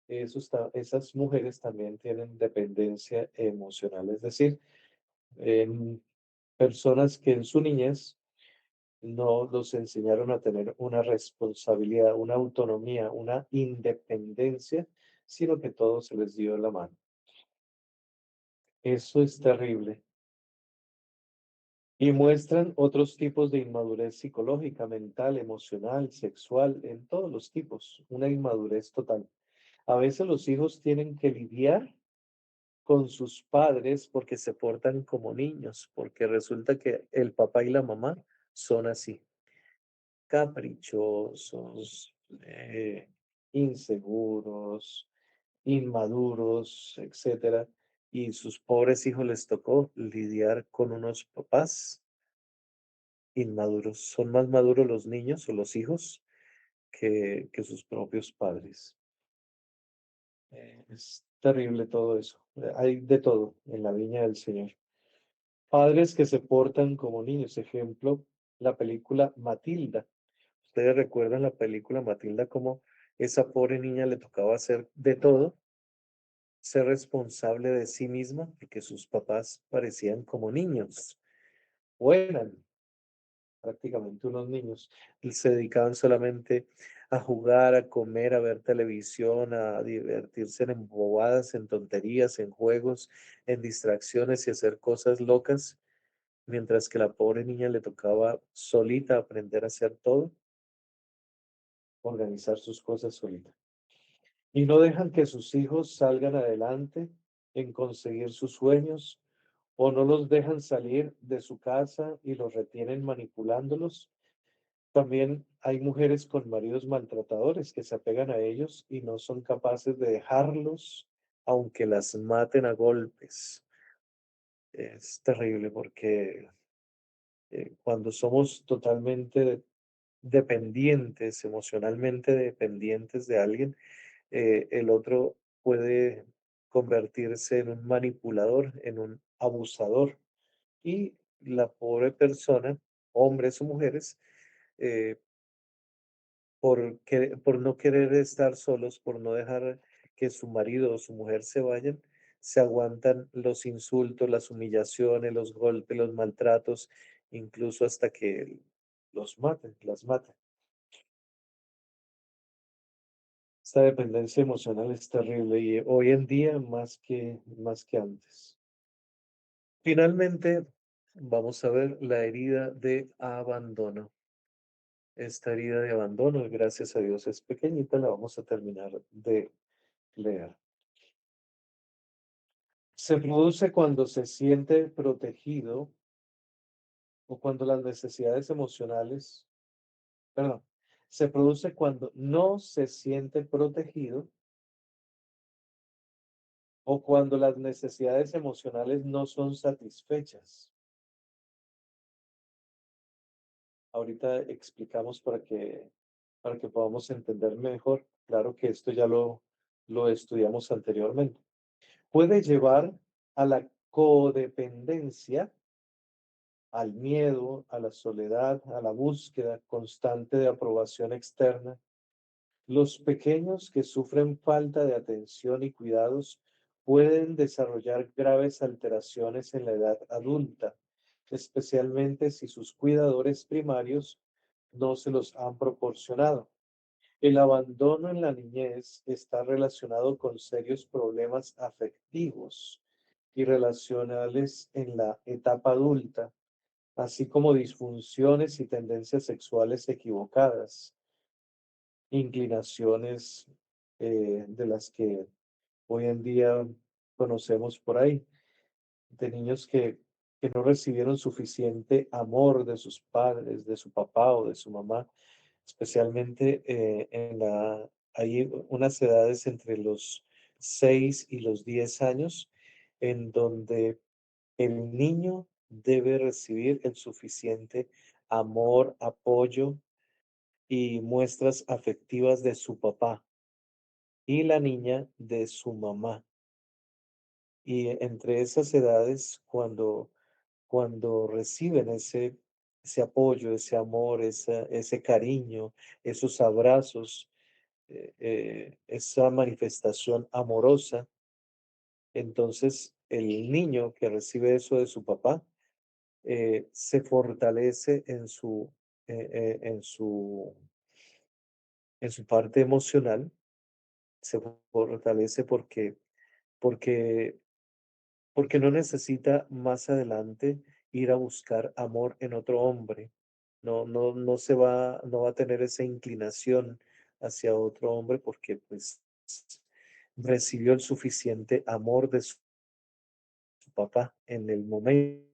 Speaker 1: Esas mujeres también tienen dependencia emocional, es decir, en personas que en su niñez no los enseñaron a tener una responsabilidad, una autonomía, una independencia, sino que todo se les dio de la mano. Eso es terrible. Y muestran otros tipos de inmadurez psicológica, mental, emocional, sexual, en todos los tipos, una inmadurez total. A veces los hijos tienen que lidiar con sus padres porque se portan como niños, porque resulta que el papá y la mamá son así, caprichosos, inseguros, inmaduros, etcétera. Y sus pobres hijos les tocó lidiar con unos papás inmaduros. Son más maduros los niños o los hijos que sus propios padres. Es terrible todo eso. Hay de todo en la viña del Señor. Padres que se portan como niños. Ejemplo, la película Matilda. Ustedes recuerdan la película Matilda, como esa pobre niña le tocaba hacer de todo, ser responsable de sí misma, porque sus papás parecían como niños, o eran prácticamente unos niños. Y se dedicaban solamente a jugar, a comer, a ver televisión, a divertirse en bobadas, en tonterías, en juegos, en distracciones y hacer cosas locas, mientras que la pobre niña le tocaba solita aprender a hacer todo, organizar sus cosas solita. Y no dejan que sus hijos salgan adelante en conseguir sus sueños, o no los dejan salir de su casa y los retienen manipulándolos. También hay mujeres con maridos maltratadores que se apegan a ellos y no son capaces de dejarlos, aunque las maten a golpes. Es terrible porque cuando somos totalmente dependientes, emocionalmente dependientes de alguien, el otro puede convertirse en un manipulador, en un abusador. Y la pobre persona, hombres o mujeres, eh, por no querer estar solos, por no dejar que su marido o su mujer se vayan, se aguantan los insultos, las humillaciones, los golpes, los maltratos, incluso hasta que los maten, las maten. Esta dependencia emocional es terrible y hoy en día más que antes. Finalmente, vamos a ver la herida de abandono. Esta herida de abandono, gracias a Dios, es pequeñita, la vamos a terminar de leer. Se produce cuando se siente protegido o cuando las necesidades emocionales, perdón, se produce cuando no se siente protegido o cuando las necesidades emocionales no son satisfechas. Ahorita explicamos para que podamos entender mejor. Claro que esto ya lo estudiamos anteriormente. Puede llevar a la codependencia, al miedo, a la soledad, a la búsqueda constante de aprobación externa. Los pequeños que sufren falta de atención y cuidados pueden desarrollar graves alteraciones en la edad adulta, especialmente si sus cuidadores primarios no se los han proporcionado. El abandono en la niñez está relacionado con serios problemas afectivos y relacionales en la etapa adulta, así como disfunciones y tendencias sexuales equivocadas, inclinaciones de las que hoy en día conocemos por ahí, de niños que no recibieron suficiente amor de sus padres, de su papá o de su mamá, especialmente hay unas edades entre los 6 y los 10 años en donde el niño debe recibir el suficiente amor, apoyo y muestras afectivas de su papá y la niña de su mamá. Y entre esas edades, cuando reciben ese apoyo, ese amor, ese cariño, esos abrazos, esa manifestación amorosa, entonces el niño que recibe eso de su papá se fortalece en su parte emocional, se fortalece porque porque no necesita más adelante ir a buscar amor en otro hombre. No va a tener esa inclinación hacia otro hombre porque pues recibió el suficiente amor de su papá en el momento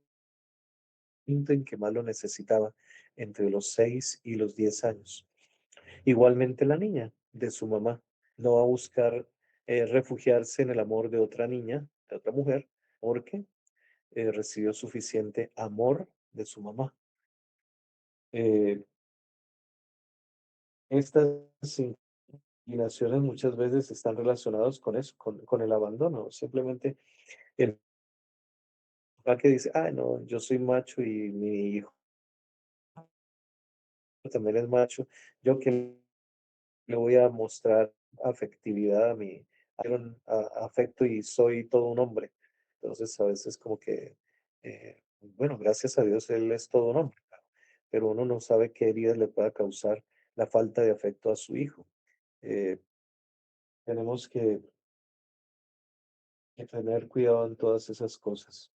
Speaker 1: en que más lo necesitaba, entre los 6 y los 10 años. Igualmente la niña de su mamá no va a buscar refugiarse en el amor de otra niña, de otra mujer, porque recibió suficiente amor de su mamá. Eh, estas inclinaciones muchas veces están relacionadas con eso, con el abandono. Simplemente el papá que dice, ah, no, yo soy macho y mi hijo también es macho, yo que le voy a mostrar afectividad afecto y soy todo un hombre. Entonces a veces como que, bueno, gracias a Dios él es todo un hombre, claro, pero uno no sabe qué heridas le pueda causar la falta de afecto a su hijo. Eh, tenemos que tener cuidado en todas esas cosas.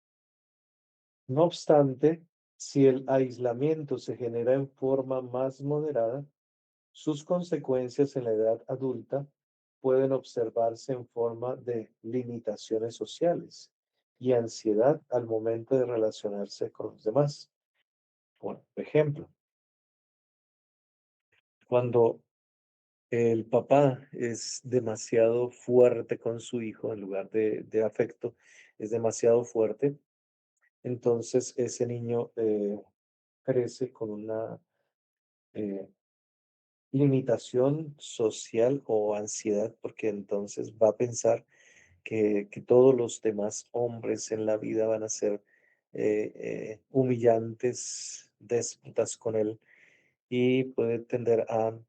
Speaker 1: No obstante, si el aislamiento se genera en forma más moderada, sus consecuencias en la edad adulta pueden observarse en forma de limitaciones sociales y ansiedad al momento de relacionarse con los demás. Por ejemplo, cuando el papá es demasiado fuerte con su hijo en lugar de afecto, es demasiado fuerte, entonces ese niño crece con una eh, limitación social o ansiedad, porque entonces va a pensar que todos los demás hombres en la vida van a ser humillantes, déspotas con él y puede tender a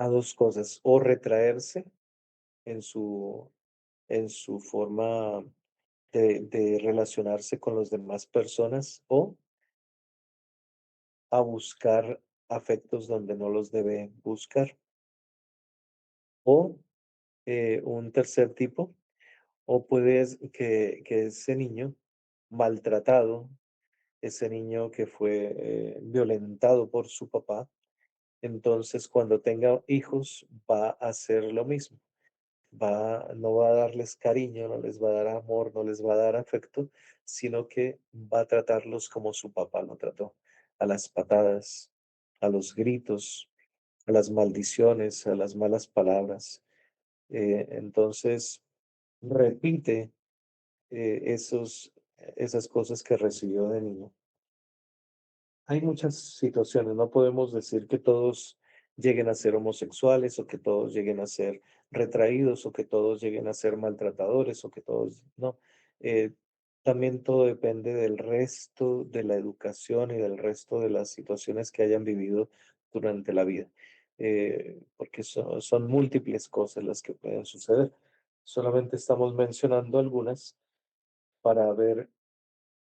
Speaker 1: dos cosas, o retraerse en su forma de relacionarse con las demás personas o a buscar afectos donde no los debe buscar. O un tercer tipo, o puedes que ese niño maltratado, ese niño que fue violentado por su papá, entonces cuando tenga hijos va a hacer lo mismo. No va a darles cariño, no les va a dar amor, no les va a dar afecto, sino que va a tratarlos como su papá lo trató, a las patadas, a los gritos, a las maldiciones, a las malas palabras. Entonces, repite esas cosas que recibió de niño. Hay muchas situaciones, no podemos decir que todos lleguen a ser homosexuales o que todos lleguen a ser retraídos o que todos lleguen a ser maltratadores o que todos, no. Eh, también todo depende del resto de la educación y del resto de las situaciones que hayan vivido durante la vida, porque son múltiples cosas las que pueden suceder. Solamente estamos mencionando algunas para ver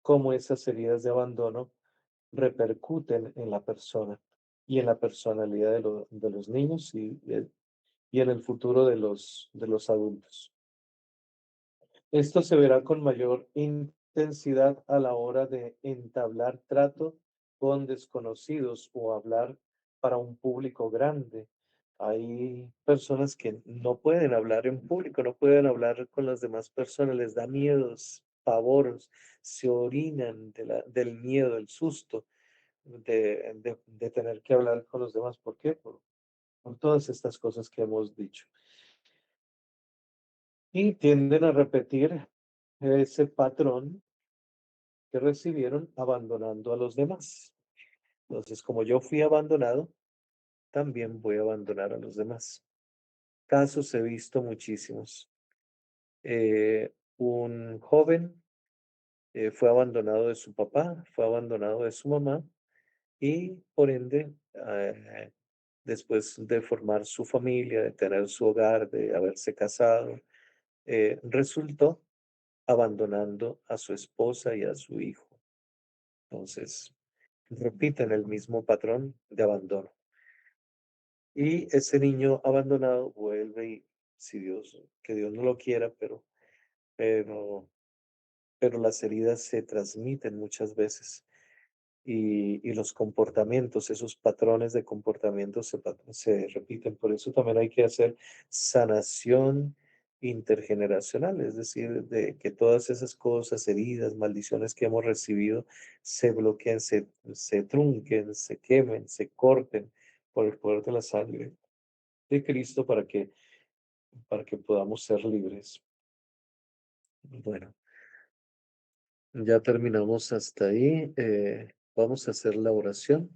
Speaker 1: cómo esas heridas de abandono repercuten en la persona y en la personalidad de los niños y en el futuro de los adultos. Esto se verá con mayor intensidad a la hora de entablar trato con desconocidos o hablar para un público grande. Hay personas que no pueden hablar en público, no pueden hablar con las demás personas, les da miedos, pavoros, se orinan del miedo, del susto. de tener que hablar con los demás. ¿Por qué? Por todas estas cosas que hemos dicho. Y tienden a repetir ese patrón que recibieron abandonando a los demás. Entonces, como yo fui abandonado, también voy a abandonar a los demás. Casos he visto muchísimos. Un joven fue abandonado de su papá, fue abandonado de su mamá y por ende, después de formar su familia, de tener su hogar, de haberse casado, resultó abandonando a su esposa y a su hijo. Entonces, repiten el mismo patrón de abandono. Y ese niño abandonado vuelve y, si Dios, que Dios no lo quiera, pero, pero las heridas se transmiten muchas veces y los comportamientos, esos patrones de comportamiento se repiten. Por eso también hay que hacer sanación intergeneracional, es decir, de que todas esas cosas, heridas, maldiciones que hemos recibido, se bloqueen, se trunquen, se quemen, se corten por el poder de la sangre de Cristo para que podamos ser libres. Bueno, ya terminamos hasta ahí. Vamos a hacer la oración.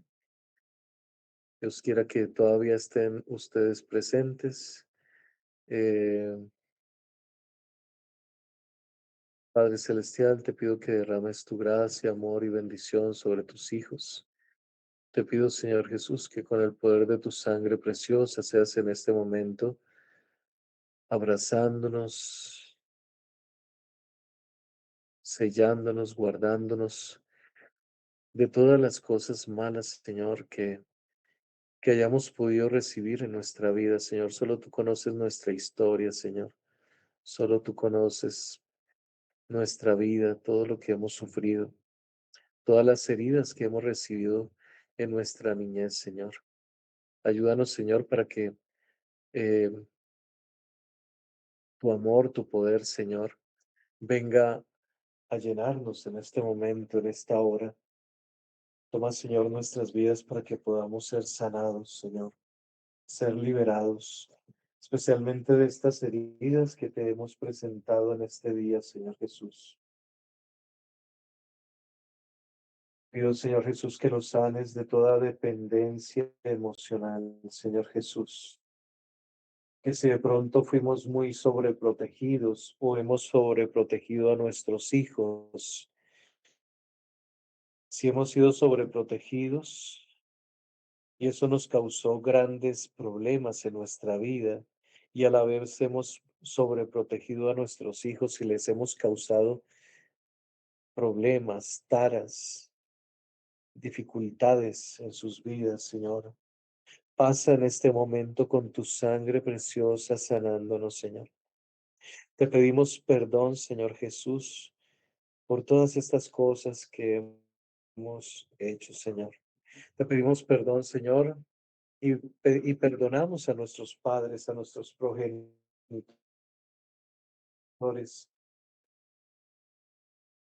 Speaker 1: Dios quiera que todavía estén ustedes presentes. Eh, Padre Celestial, te pido que derrames tu gracia, amor y bendición sobre tus hijos. Te pido, Señor Jesús, que con el poder de tu sangre preciosa seas en este momento abrazándonos, sellándonos, guardándonos de todas las cosas malas, Señor, que hayamos podido recibir en nuestra vida, Señor. Solo tú conoces nuestra historia, Señor. Solo tú conoces nuestra vida, todo lo que hemos sufrido, todas las heridas que hemos recibido en nuestra niñez, Señor. Ayúdanos, Señor, para que eh, tu amor, tu poder, Señor, venga a llenarnos en este momento, en esta hora. Toma, Señor, nuestras vidas para que podamos ser sanados, Señor, ser liberados, especialmente de estas heridas que te hemos presentado en este día, Señor Jesús. Pido, Señor Jesús, que nos sanes de toda dependencia emocional, Señor Jesús. Que si de pronto fuimos muy sobreprotegidos o hemos sobreprotegido a nuestros hijos, si hemos sido sobreprotegidos y eso nos causó grandes problemas en nuestra vida y a la vez hemos sobreprotegido a nuestros hijos y les hemos causado problemas, taras, dificultades en sus vidas, Señor. Pasa en este momento con tu sangre preciosa sanándonos, Señor. Te pedimos perdón, Señor Jesús, por todas estas cosas que hemos hecho, Señor. Te pedimos perdón, Señor, y perdonamos a nuestros padres, a nuestros progenitores,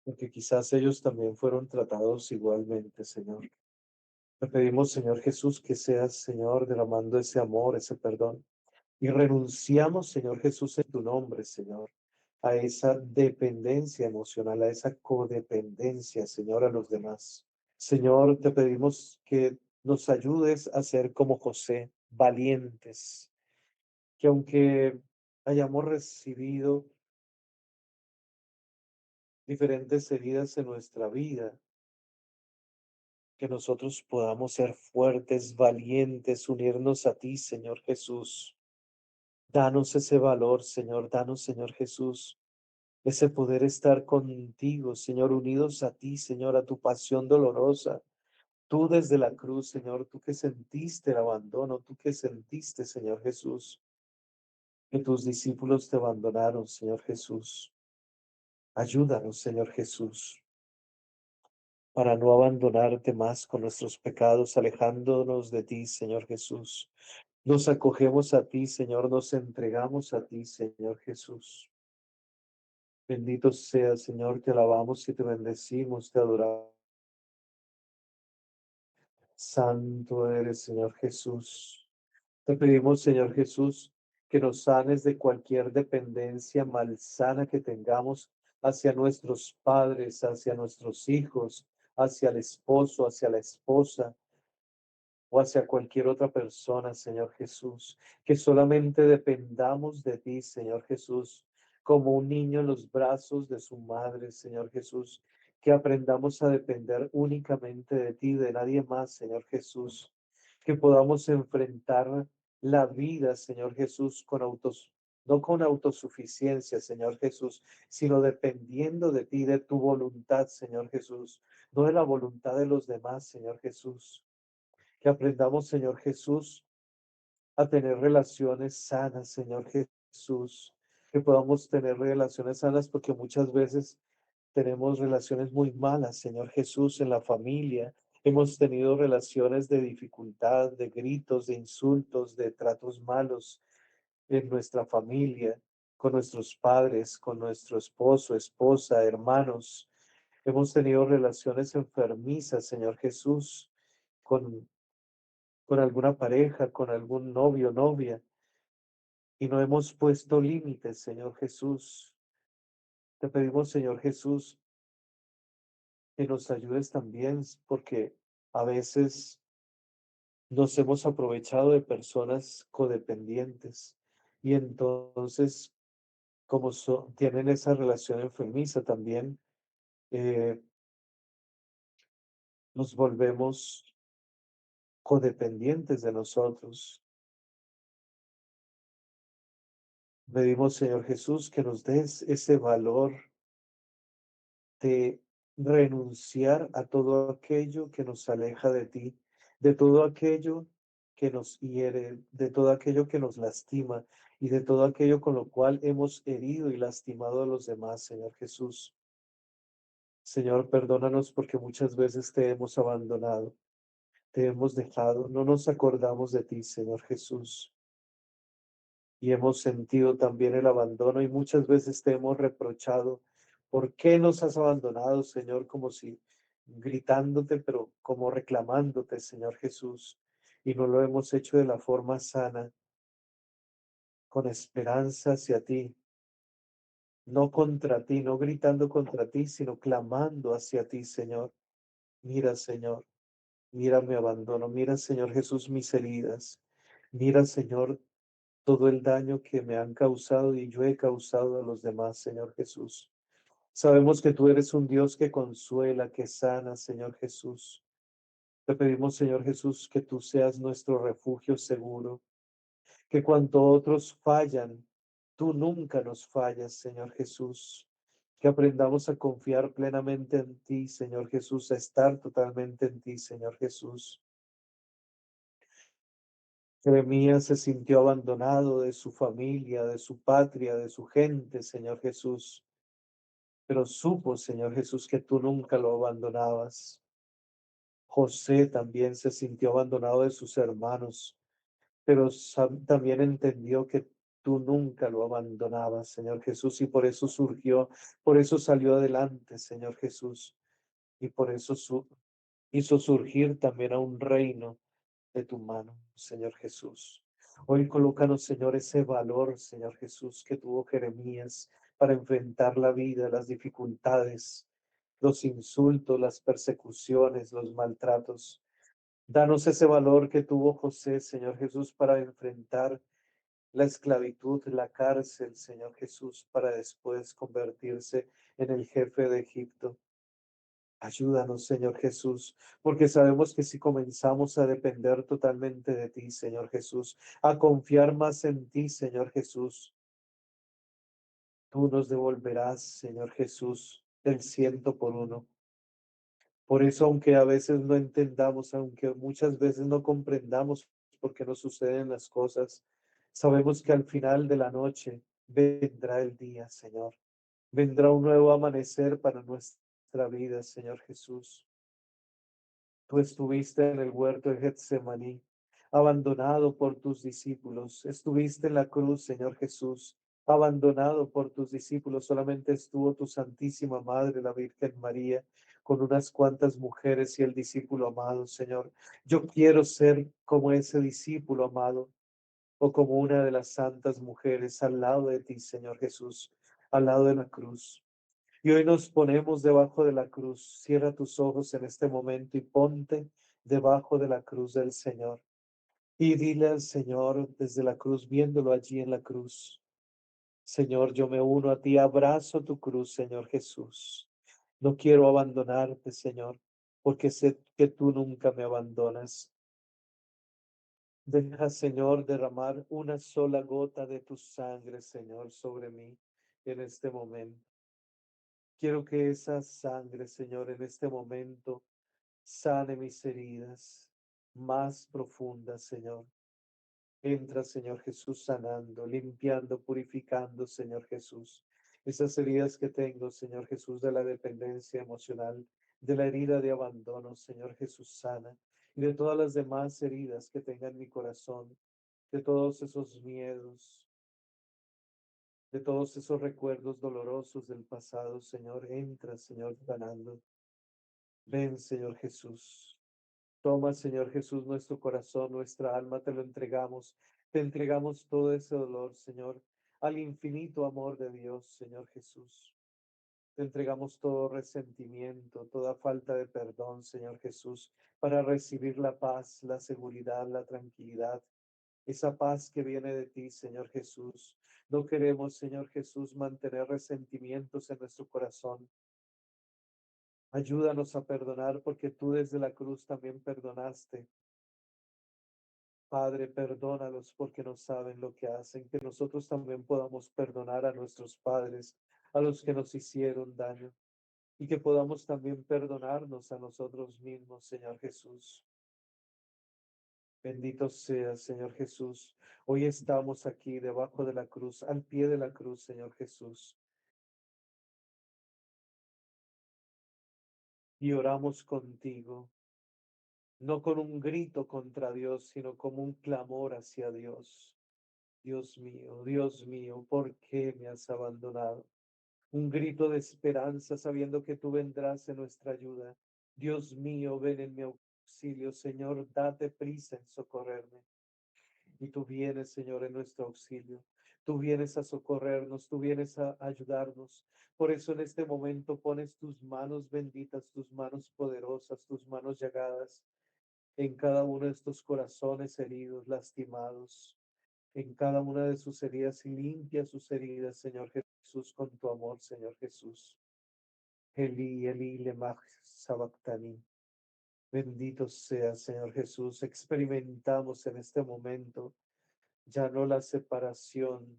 Speaker 1: porque quizás ellos también fueron tratados igualmente, Señor. Te pedimos, Señor Jesús, que seas, Señor, derramando ese amor, ese perdón. Y renunciamos, Señor Jesús, en tu nombre, Señor, a esa dependencia emocional, a esa codependencia, Señor, a los demás. Señor, te pedimos que nos ayudes a ser como José, valientes, que aunque hayamos recibido diferentes heridas en nuestra vida, que nosotros podamos ser fuertes, valientes, unirnos a ti, Señor Jesús. Danos ese valor, Señor, danos, Señor Jesús, ese poder estar contigo, Señor, unidos a ti, Señor, a tu pasión dolorosa. Tú desde la cruz, Señor, tú que sentiste el abandono, tú que sentiste, Señor Jesús, que tus discípulos te abandonaron, Señor Jesús. Ayúdanos, Señor Jesús, para no abandonarte más con nuestros pecados, alejándonos de ti, Señor Jesús. Nos acogemos a ti, Señor, nos entregamos a ti, Señor Jesús. Bendito sea, Señor, te alabamos y te bendecimos, te adoramos. Santo eres, Señor Jesús. Te pedimos, Señor Jesús, que nos sanes de cualquier dependencia malsana que tengamos hacia nuestros padres, hacia nuestros hijos, hacia el esposo, hacia la esposa o hacia cualquier otra persona, Señor Jesús. Que solamente dependamos de ti, Señor Jesús, como un niño en los brazos de su madre, Señor Jesús. Que aprendamos a depender únicamente de ti, de nadie más, Señor Jesús. Que podamos enfrentar la vida, Señor Jesús, no con autosuficiencia, Señor Jesús, sino dependiendo de ti, de tu voluntad, Señor Jesús, no de la voluntad de los demás, Señor Jesús. Que aprendamos, Señor Jesús, a tener relaciones sanas, Señor Jesús. Que podamos tener relaciones sanas porque muchas veces tenemos relaciones muy malas, Señor Jesús, en la familia. Hemos tenido relaciones de dificultad, de gritos, de insultos, de tratos malos en nuestra familia, con nuestros padres, con nuestro esposo, esposa, hermanos. Hemos tenido relaciones enfermizas, Señor Jesús, con alguna pareja, con algún novio, novia, y no hemos puesto límites, Señor Jesús. Te pedimos, Señor Jesús, que nos ayudes también, porque a veces nos hemos aprovechado de personas codependientes y entonces, como tienen esa relación enfermiza también, eh, nos volvemos codependientes de nosotros. Pedimos, Señor Jesús, que nos des ese valor de renunciar a todo aquello que nos aleja de ti, de todo aquello que nos hiere, de todo aquello que nos lastima y de todo aquello con lo cual hemos herido y lastimado a los demás, Señor Jesús. Señor, perdónanos porque muchas veces te hemos abandonado, te hemos dejado, no nos acordamos de ti, Señor Jesús. Y hemos sentido también el abandono y muchas veces te hemos reprochado. ¿Por qué nos has abandonado, Señor? Como si gritándote, pero como reclamándote, Señor Jesús. Y no lo hemos hecho de la forma sana, con esperanza hacia ti, no contra ti, no gritando contra ti, sino clamando hacia ti, Señor. Mira, Señor, mira mi abandono, mira, Señor Jesús, mis heridas. Mira, Señor, todo el daño que me han causado y yo he causado a los demás, Señor Jesús. Sabemos que tú eres un Dios que consuela, que sana, Señor Jesús. Te pedimos, Señor Jesús, que tú seas nuestro refugio seguro, que cuando otros fallan, tú nunca nos fallas, Señor Jesús. Que aprendamos a confiar plenamente en ti, Señor Jesús, a estar totalmente en ti, Señor Jesús. Jeremías se sintió abandonado de su familia, de su patria, de su gente, Señor Jesús, pero supo, Señor Jesús, que tú nunca lo abandonabas. José también se sintió abandonado de sus hermanos, pero también entendió que tú nunca lo abandonabas, Señor Jesús, y por eso surgió, por eso salió adelante, Señor Jesús, y por eso hizo surgir también a un reino de tu mano, Señor Jesús. Hoy colócanos, Señor, ese valor, Señor Jesús, que tuvo Jeremías para enfrentar la vida, las dificultades, los insultos, las persecuciones, los maltratos. Danos ese valor que tuvo José, Señor Jesús, para enfrentar la esclavitud, la cárcel, Señor Jesús, para después convertirse en el jefe de Egipto. Ayúdanos, Señor Jesús, porque sabemos que si comenzamos a depender totalmente de ti, Señor Jesús, a confiar más en ti, Señor Jesús, tú nos devolverás, Señor Jesús, el 100 por 1. Por eso, aunque a veces no entendamos, aunque muchas veces no comprendamos por qué nos suceden las cosas, sabemos que al final de la noche vendrá el día, Señor. Vendrá un nuevo amanecer para nuestra vida, Señor Jesús. Tú estuviste en el huerto de Getsemaní, abandonado por tus discípulos. Estuviste en la cruz, Señor Jesús, abandonado por tus discípulos. Solamente estuvo tu Santísima Madre, la Virgen María, con unas cuantas mujeres y el discípulo amado, Señor. Yo quiero ser como ese discípulo amado o como una de las santas mujeres al lado de ti, Señor Jesús, al lado de la cruz. Y hoy nos ponemos debajo de la cruz. Cierra tus ojos en este momento y ponte debajo de la cruz del Señor. Y dile al Señor desde la cruz, viéndolo allí en la cruz. Señor, yo me uno a ti, abrazo tu cruz, Señor Jesús. No quiero abandonarte, Señor, porque sé que tú nunca me abandonas. Deja, Señor, derramar una sola gota de tu sangre, Señor, sobre mí en este momento. Quiero que esa sangre, Señor, en este momento sane mis heridas más profundas, Señor. Entra, Señor Jesús, sanando, limpiando, purificando, Señor Jesús. Esas heridas que tengo, Señor Jesús, de la dependencia emocional, de la herida de abandono, Señor Jesús, sana. Y de todas las demás heridas que tenga en mi corazón, de todos esos miedos, de todos esos recuerdos dolorosos del pasado, Señor, entra, Señor, sanando. Ven, Señor Jesús. Toma, Señor Jesús, nuestro corazón, nuestra alma, te lo entregamos. Te entregamos todo ese dolor, Señor, al infinito amor de Dios, Señor Jesús. Te entregamos todo resentimiento, toda falta de perdón, Señor Jesús, para recibir la paz, la seguridad, la tranquilidad, esa paz que viene de ti, Señor Jesús. No queremos, Señor Jesús, mantener resentimientos en nuestro corazón. Ayúdanos a perdonar porque tú desde la cruz también perdonaste. Padre, perdónalos porque no saben lo que hacen, que nosotros también podamos perdonar a nuestros padres, a los que nos hicieron daño, y que podamos también perdonarnos a nosotros mismos, Señor Jesús. Bendito sea, Señor Jesús. Hoy estamos aquí debajo de la cruz, al pie de la cruz, Señor Jesús, y oramos contigo, no con un grito contra Dios, sino como un clamor hacia Dios. Dios mío, ¿por qué me has abandonado? Un grito de esperanza sabiendo que tú vendrás en nuestra ayuda. Dios mío, ven en mi auxilio, Señor, date prisa en socorrerme. Y tú vienes, Señor, en nuestro auxilio. Tú vienes a socorrernos, tú vienes a ayudarnos. Por eso en este momento pones tus manos benditas, tus manos poderosas, tus manos llagadas en cada uno de estos corazones heridos, lastimados, en cada una de sus heridas y limpia sus heridas, Señor Jesús, con tu amor, Señor Jesús. Eli, Eli, lema sabactani. Bendito sea, Señor Jesús. Experimentamos en este momento ya no la separación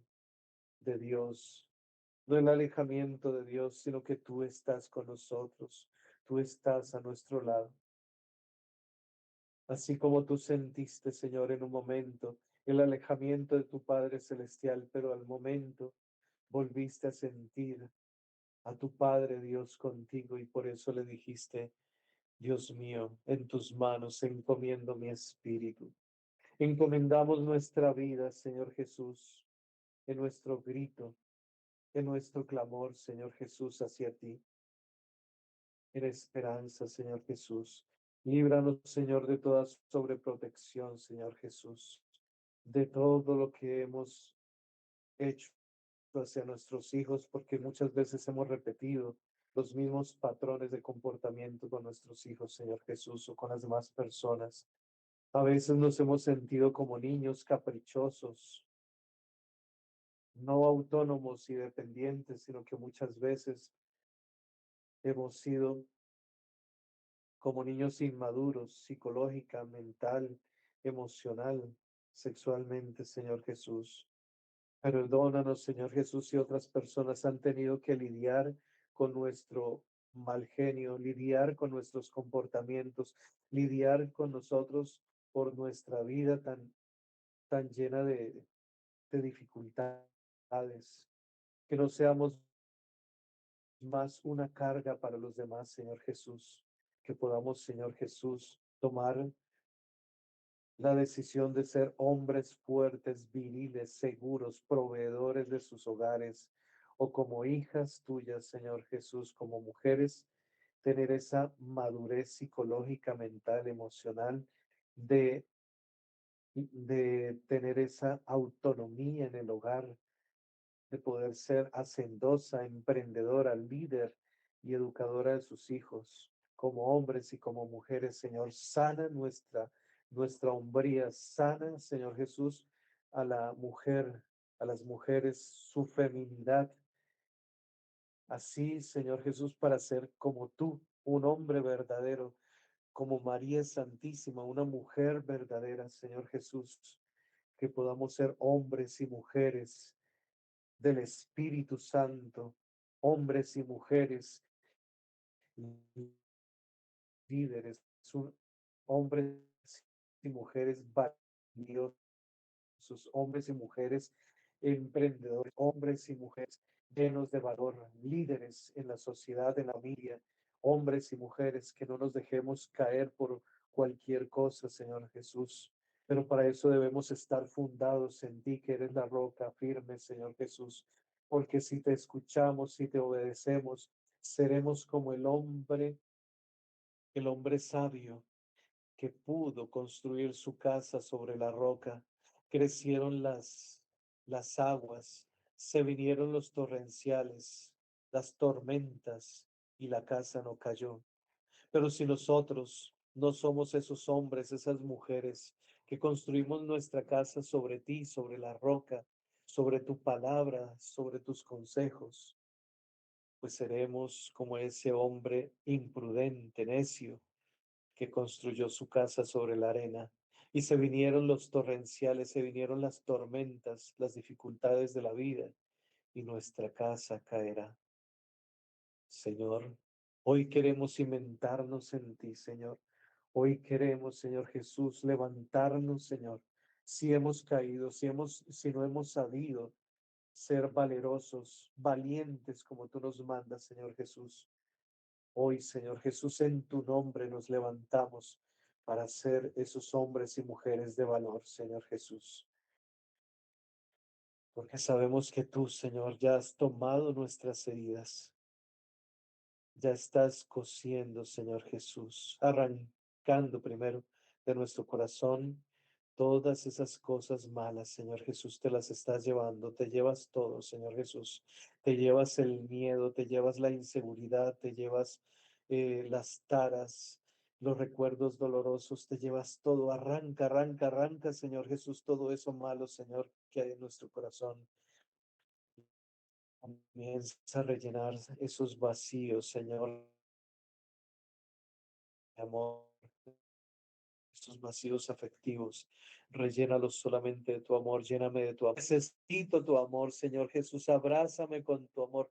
Speaker 1: de Dios, no el alejamiento de Dios, sino que tú estás con nosotros, tú estás a nuestro lado. Así como tú sentiste, Señor, en un momento el alejamiento de tu Padre Celestial, pero al momento volviste a sentir a tu Padre Dios contigo y por eso le dijiste, Dios mío, en tus manos encomiendo mi espíritu. Encomendamos nuestra vida, Señor Jesús, en nuestro grito, en nuestro clamor, Señor Jesús, hacia ti, en esperanza, Señor Jesús. Líbranos, Señor, de toda sobreprotección, Señor Jesús, de todo lo que hemos hecho hacia nuestros hijos, porque muchas veces hemos repetido los mismos patrones de comportamiento con nuestros hijos, Señor Jesús, o con las demás personas. A veces nos hemos sentido como niños caprichosos, no autónomos y dependientes, sino que muchas veces hemos sido como niños inmaduros, psicológica, mental, emocional, sexualmente, Señor Jesús. Perdónanos, Señor Jesús, si otras personas han tenido que lidiar con nuestro mal genio, lidiar con nuestros comportamientos, lidiar con nosotros por nuestra vida tan llena de dificultades, que no seamos más una carga para los demás, Señor Jesús, que podamos, Señor Jesús, tomar la decisión de ser hombres fuertes, viriles, seguros, proveedores de sus hogares, o como hijas tuyas, Señor Jesús, como mujeres, tener esa madurez psicológica, mental, emocional, de, de tener esa autonomía en el hogar, de poder ser hacendosa, emprendedora, líder y educadora de sus hijos, como hombres y como mujeres. Señor, sana nuestra hombría, sana, Señor Jesús, a la mujer, a las mujeres, su feminidad. Así, Señor Jesús, para ser como tú, un hombre verdadero, como María Santísima, una mujer verdadera, Señor Jesús, que podamos ser hombres y mujeres del Espíritu Santo, hombres y mujeres líderes, hombres y mujeres valiosos, hombres y mujeres emprendedores, hombres y mujeres llenos de valor, líderes en la sociedad, en la familia, hombres y mujeres que no nos dejemos caer por cualquier cosa, Señor Jesús. Pero para eso debemos estar fundados en ti, que eres la roca firme, Señor Jesús. Porque si te escuchamos, si te obedecemos, seremos como el hombre sabio que pudo construir su casa sobre la roca. Crecieron las aguas, se vinieron los torrenciales, las tormentas, y la casa no cayó. Pero si nosotros no somos esos hombres, esas mujeres que construimos nuestra casa sobre ti, sobre la roca, sobre tu palabra, sobre tus consejos, pues seremos como ese hombre imprudente, necio, que construyó su casa sobre la arena. Y se vinieron los torrenciales, se vinieron las tormentas, las dificultades de la vida, y nuestra casa caerá. Señor, hoy queremos cimentarnos en ti, Señor. Hoy queremos, Señor Jesús, levantarnos, Señor. Si hemos caído, si no hemos sabido ser valerosos, valientes como tú nos mandas, Señor Jesús. Hoy, Señor Jesús, en tu nombre nos levantamos para ser esos hombres y mujeres de valor, Señor Jesús. Porque sabemos que tú, Señor, ya has tomado nuestras heridas. Ya estás cosiendo, Señor Jesús, arrancando primero de nuestro corazón todas esas cosas malas, Señor Jesús, te las estás llevando, te llevas todo, Señor Jesús, te llevas el miedo, te llevas la inseguridad, te llevas las taras, los recuerdos dolorosos, te llevas todo, arranca, arranca, arranca, Señor Jesús, todo eso malo, Señor, que hay en nuestro corazón. Comienza a rellenar esos vacíos, Señor, amor, estos vacíos afectivos, rellénalos solamente de tu amor, lléname de tu amor. Necesito tu amor, Señor Jesús, abrázame con tu amor.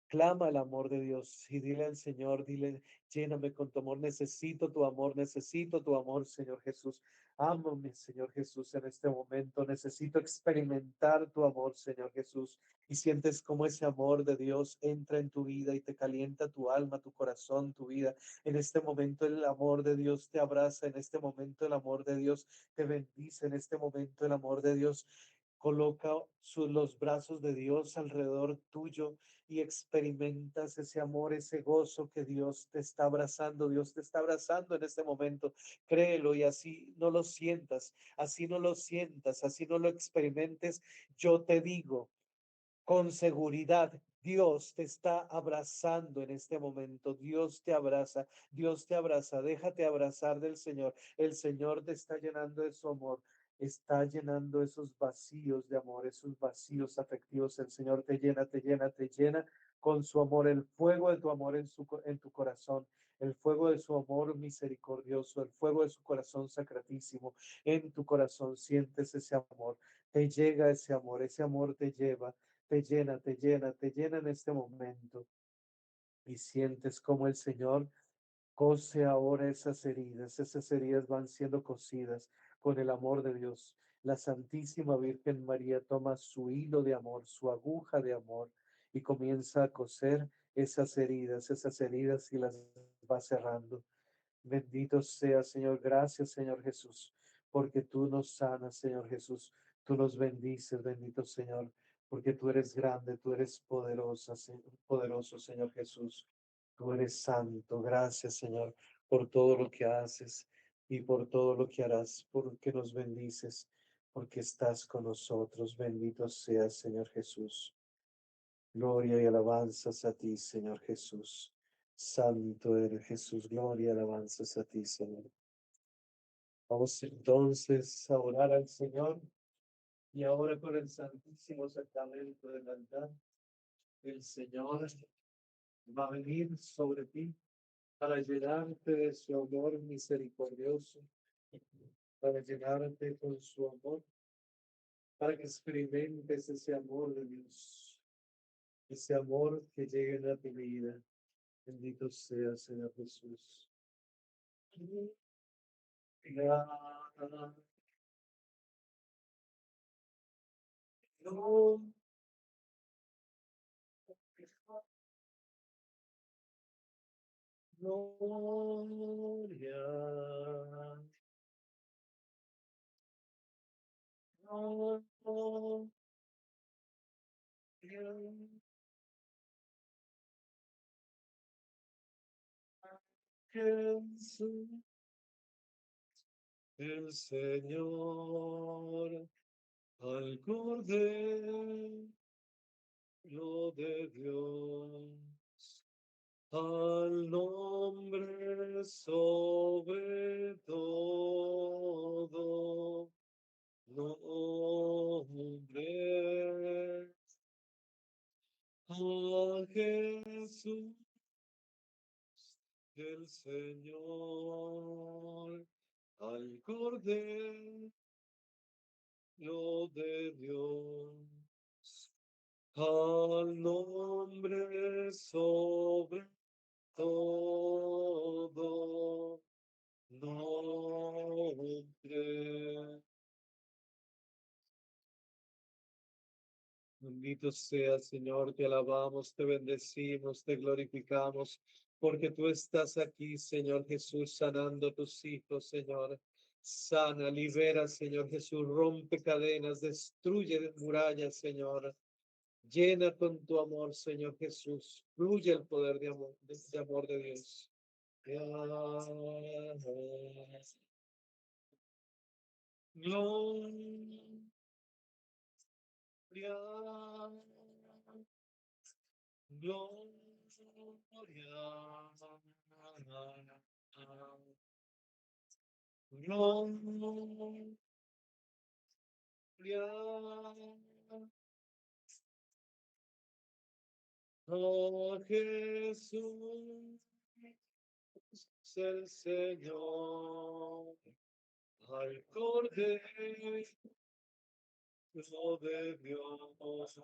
Speaker 1: Clama el amor de Dios y dile al Señor, dile, lléname con tu amor, necesito tu amor, Señor Jesús. Ámame, Señor Jesús, en este momento. Necesito experimentar tu amor, Señor Jesús. Y sientes cómo ese amor de Dios entra en tu vida y te calienta tu alma, tu corazón, tu vida. En este momento el amor de Dios te abraza, en este momento el amor de Dios te bendice, en este momento el amor de Dios coloca los brazos de Dios alrededor tuyo y experimentas ese amor, ese gozo que Dios te está abrazando. Dios te está abrazando en este momento. Créelo y así no lo sientas, así no lo sientas, así no lo experimentes. Yo te digo con seguridad, Dios te está abrazando en este momento. Dios te abraza, Dios te abraza. Déjate abrazar del Señor. El Señor te está llenando de su amor. Está llenando esos vacíos de amor, esos vacíos afectivos. El Señor te llena, te llena, te llena con su amor, el fuego de tu amor en tu corazón, el fuego de su amor misericordioso, el fuego de su corazón sacratísimo. En tu corazón sientes ese amor, te llega ese amor te lleva, te llena, te llena, te llena en este momento. Y sientes como el Señor cose ahora esas heridas van siendo cosidas con el amor de Dios. La Santísima Virgen María toma su hilo de amor, su aguja de amor y comienza a coser esas heridas y las va cerrando. Bendito sea, Señor. Gracias, Señor Jesús, porque tú nos sanas, Señor Jesús. Tú nos bendices, bendito Señor, porque tú eres grande, tú eres poderoso, Señor Jesús. Tú eres santo. Gracias, Señor, por todo lo que haces y por todo lo que harás, porque nos bendices, porque estás con nosotros. Bendito seas, Señor Jesús. Gloria y alabanzas a ti, Señor Jesús. Santo eres Jesús. Gloria y alabanzas a ti, Señor. Vamos entonces a orar al Señor y ahora con el santísimo sacramento del altar, el Señor va a venir sobre ti para llenarte de su amor misericordioso, para llenarte con su amor, para que experimentes ese amor de Dios, ese amor que llegue a tu vida. Bendito sea, Señor Jesús. Gloria, gloria, Jesús, el Señor, al Cordero de Dios, al nombre sobre todo nombre, a Jesús, el Señor, al Cordero de Dios, al nombre sobre todo nombre. Bendito sea, Señor, te alabamos, te bendecimos, te glorificamos, porque tú estás aquí, Señor Jesús, sanando a tus hijos, Señor. Sana, libera, Señor Jesús, rompe cadenas, destruye murallas, Señor. Llena con tu amor, Señor Jesús. Fluye el poder de amor de Dios. Gloria, gloria, oh Jesús, el Señor, al Cordero de Dios,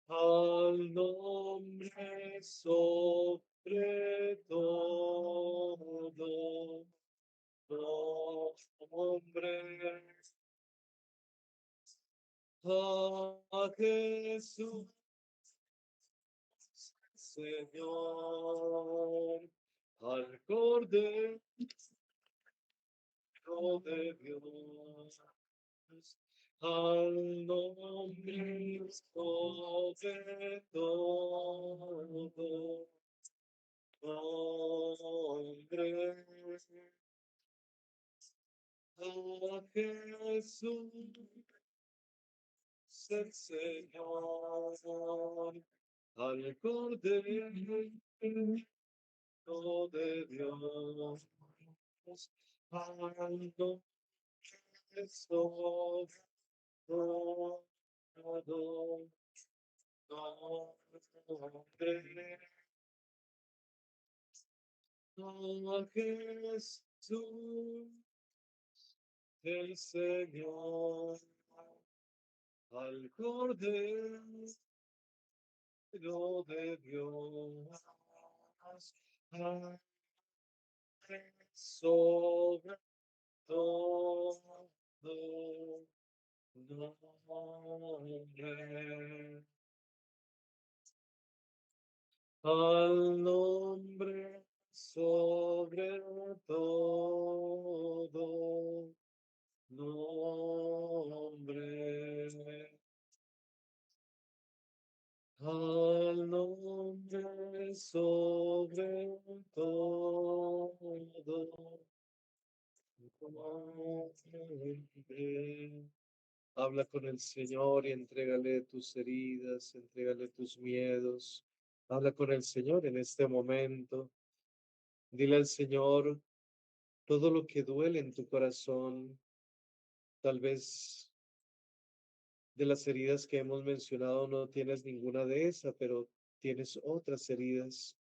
Speaker 1: al nombre sobre todo nombre, a Jesús, Señor, al Cordero de Dios, al nombre sobre todo nombre, a Jesús, el Señor, al Cordero de Dios, al nombre sobre todo nombre, a Jesús, el Señor, al Cordero de Dios, sobre todo nombre, al nombre sobre todo nombre, al nombre sobre todo. Habla con el Señor y entrégale tus heridas, entrégale tus miedos. Habla con el Señor en este momento. Dile al Señor todo lo que duele en tu corazón. Tal vez de las heridas que hemos mencionado no tienes ninguna de esas, pero tienes otras heridas.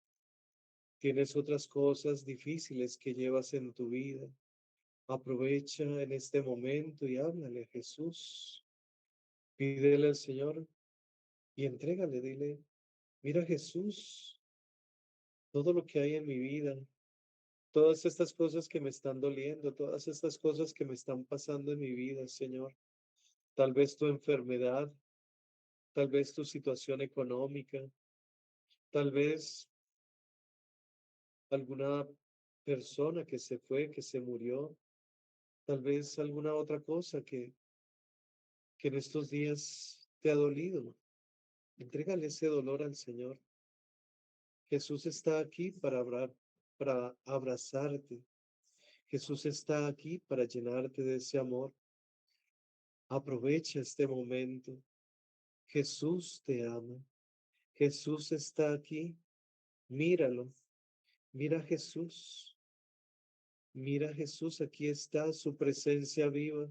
Speaker 1: Tienes otras cosas difíciles que llevas en tu vida. Aprovecha en este momento y háblale a Jesús. Pídele al Señor y entrégale, dile, mira Jesús, todo lo que hay en mi vida, todas estas cosas que me están doliendo, todas estas cosas que me están pasando en mi vida, Señor. Tal vez tu enfermedad, tal vez tu situación económica, tal vez alguna persona que se fue, que se murió, tal vez alguna otra cosa que en estos días te ha dolido. Entrégale ese dolor al Señor. Jesús está aquí para abrazarte. Jesús está aquí para llenarte de ese amor. Aprovecha este momento. Jesús te ama. Jesús está aquí. Míralo. Mira a Jesús. Mira a Jesús. Aquí está su presencia viva.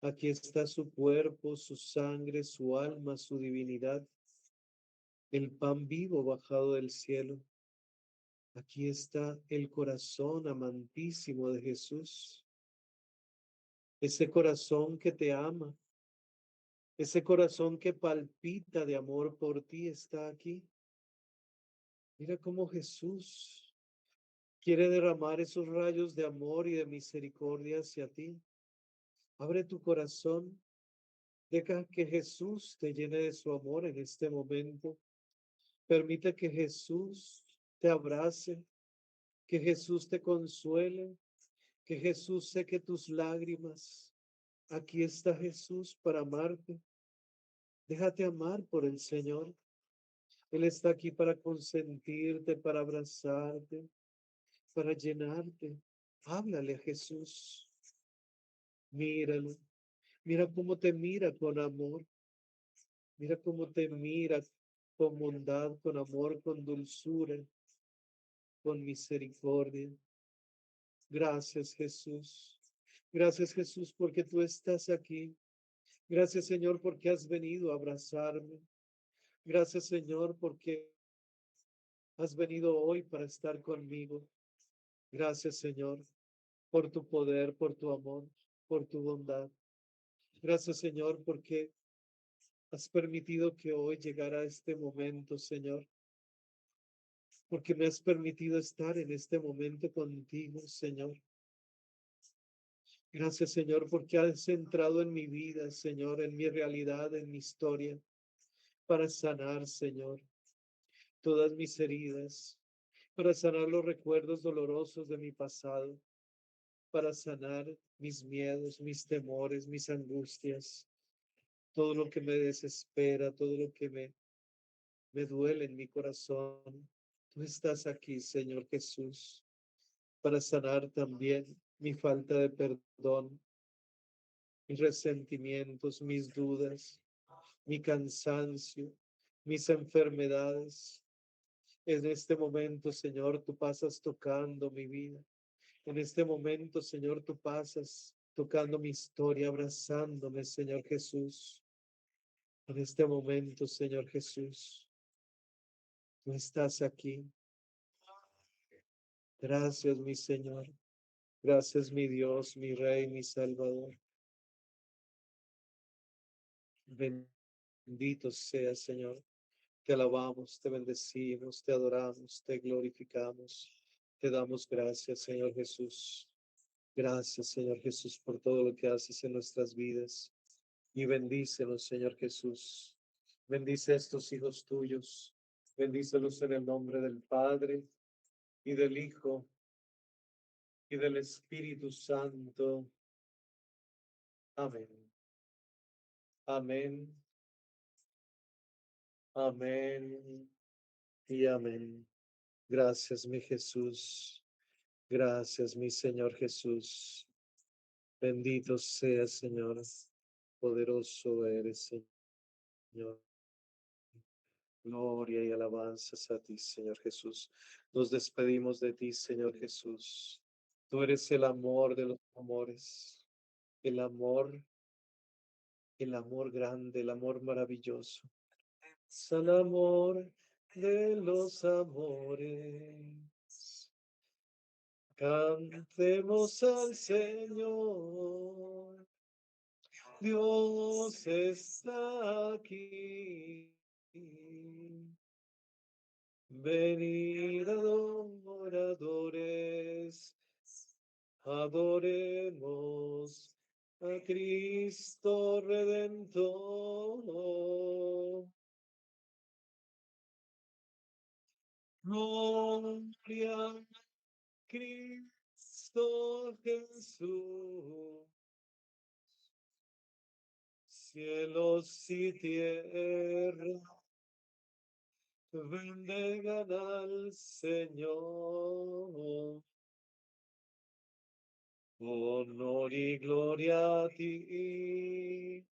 Speaker 1: Aquí está su cuerpo, su sangre, su alma, su divinidad. El pan vivo bajado del cielo. Aquí está el corazón amantísimo de Jesús. Ese corazón que te ama. Ese corazón que palpita de amor por ti está aquí. Mira cómo Jesús quiere derramar esos rayos de amor y de misericordia hacia ti. Abre tu corazón. Deja que Jesús te llene de su amor en este momento. Permite que Jesús te abrace, que Jesús te consuele, que Jesús seque tus lágrimas. Aquí está Jesús para amarte. Déjate amar por el Señor. Él está aquí para consentirte, para abrazarte, para llenarte. Háblale a Jesús. Míralo. Mira cómo te mira con amor. Mira cómo te mira con bondad, con amor, con dulzura, con misericordia. Gracias, Jesús. Gracias, Jesús, porque tú estás aquí. Gracias, Señor, porque has venido a abrazarme. Gracias, Señor, porque has venido hoy para estar conmigo. Gracias, Señor, por tu poder, por tu amor, por tu bondad. Gracias, Señor, porque has permitido que hoy llegara este momento, Señor. Porque me has permitido estar en este momento contigo, Señor. Gracias, Señor, porque has entrado en mi vida, Señor, en mi realidad, en mi historia, para sanar, Señor, todas mis heridas, para sanar los recuerdos dolorosos de mi pasado, para sanar mis miedos, mis temores, mis angustias, todo lo que me desespera, todo lo que me duele en mi corazón. Tú estás aquí, Señor Jesús, para sanar también mi falta de perdón, mis resentimientos, mis dudas, mi cansancio, mis enfermedades. En este momento, Señor, tú pasas tocando mi vida. En este momento, Señor, tú pasas tocando mi historia, abrazándome, Señor Jesús. En este momento, Señor Jesús, tú estás aquí. Gracias, mi Señor. Gracias, mi Dios, mi Rey, mi Salvador. Bendito sea, Señor. Te alabamos, te bendecimos, te adoramos, te glorificamos. Te damos gracias, Señor Jesús. Gracias, Señor Jesús, por todo lo que haces en nuestras vidas. Y bendícelos, Señor Jesús. Bendice a estos hijos tuyos. Bendícelos en el nombre del Padre y del Hijo y del Espíritu Santo. Amén. Amén. Amén. y amén. Gracias, mi Jesús. Gracias, mi Señor Jesús. Bendito seas, Señor. Poderoso eres, Señor. Gloria y alabanzas a ti, Señor Jesús. Nos despedimos de ti, Señor Jesús. Tú eres el amor de los amores, el amor grande, el amor maravilloso. Es el amor de los amores. Cantemos al Señor. Dios está aquí. Venid adoradores, adoremos a Cristo Redentor. Gloria a Cristo Jesús. Cielos y tierra bendigan al Señor. Honor y gloria a ti,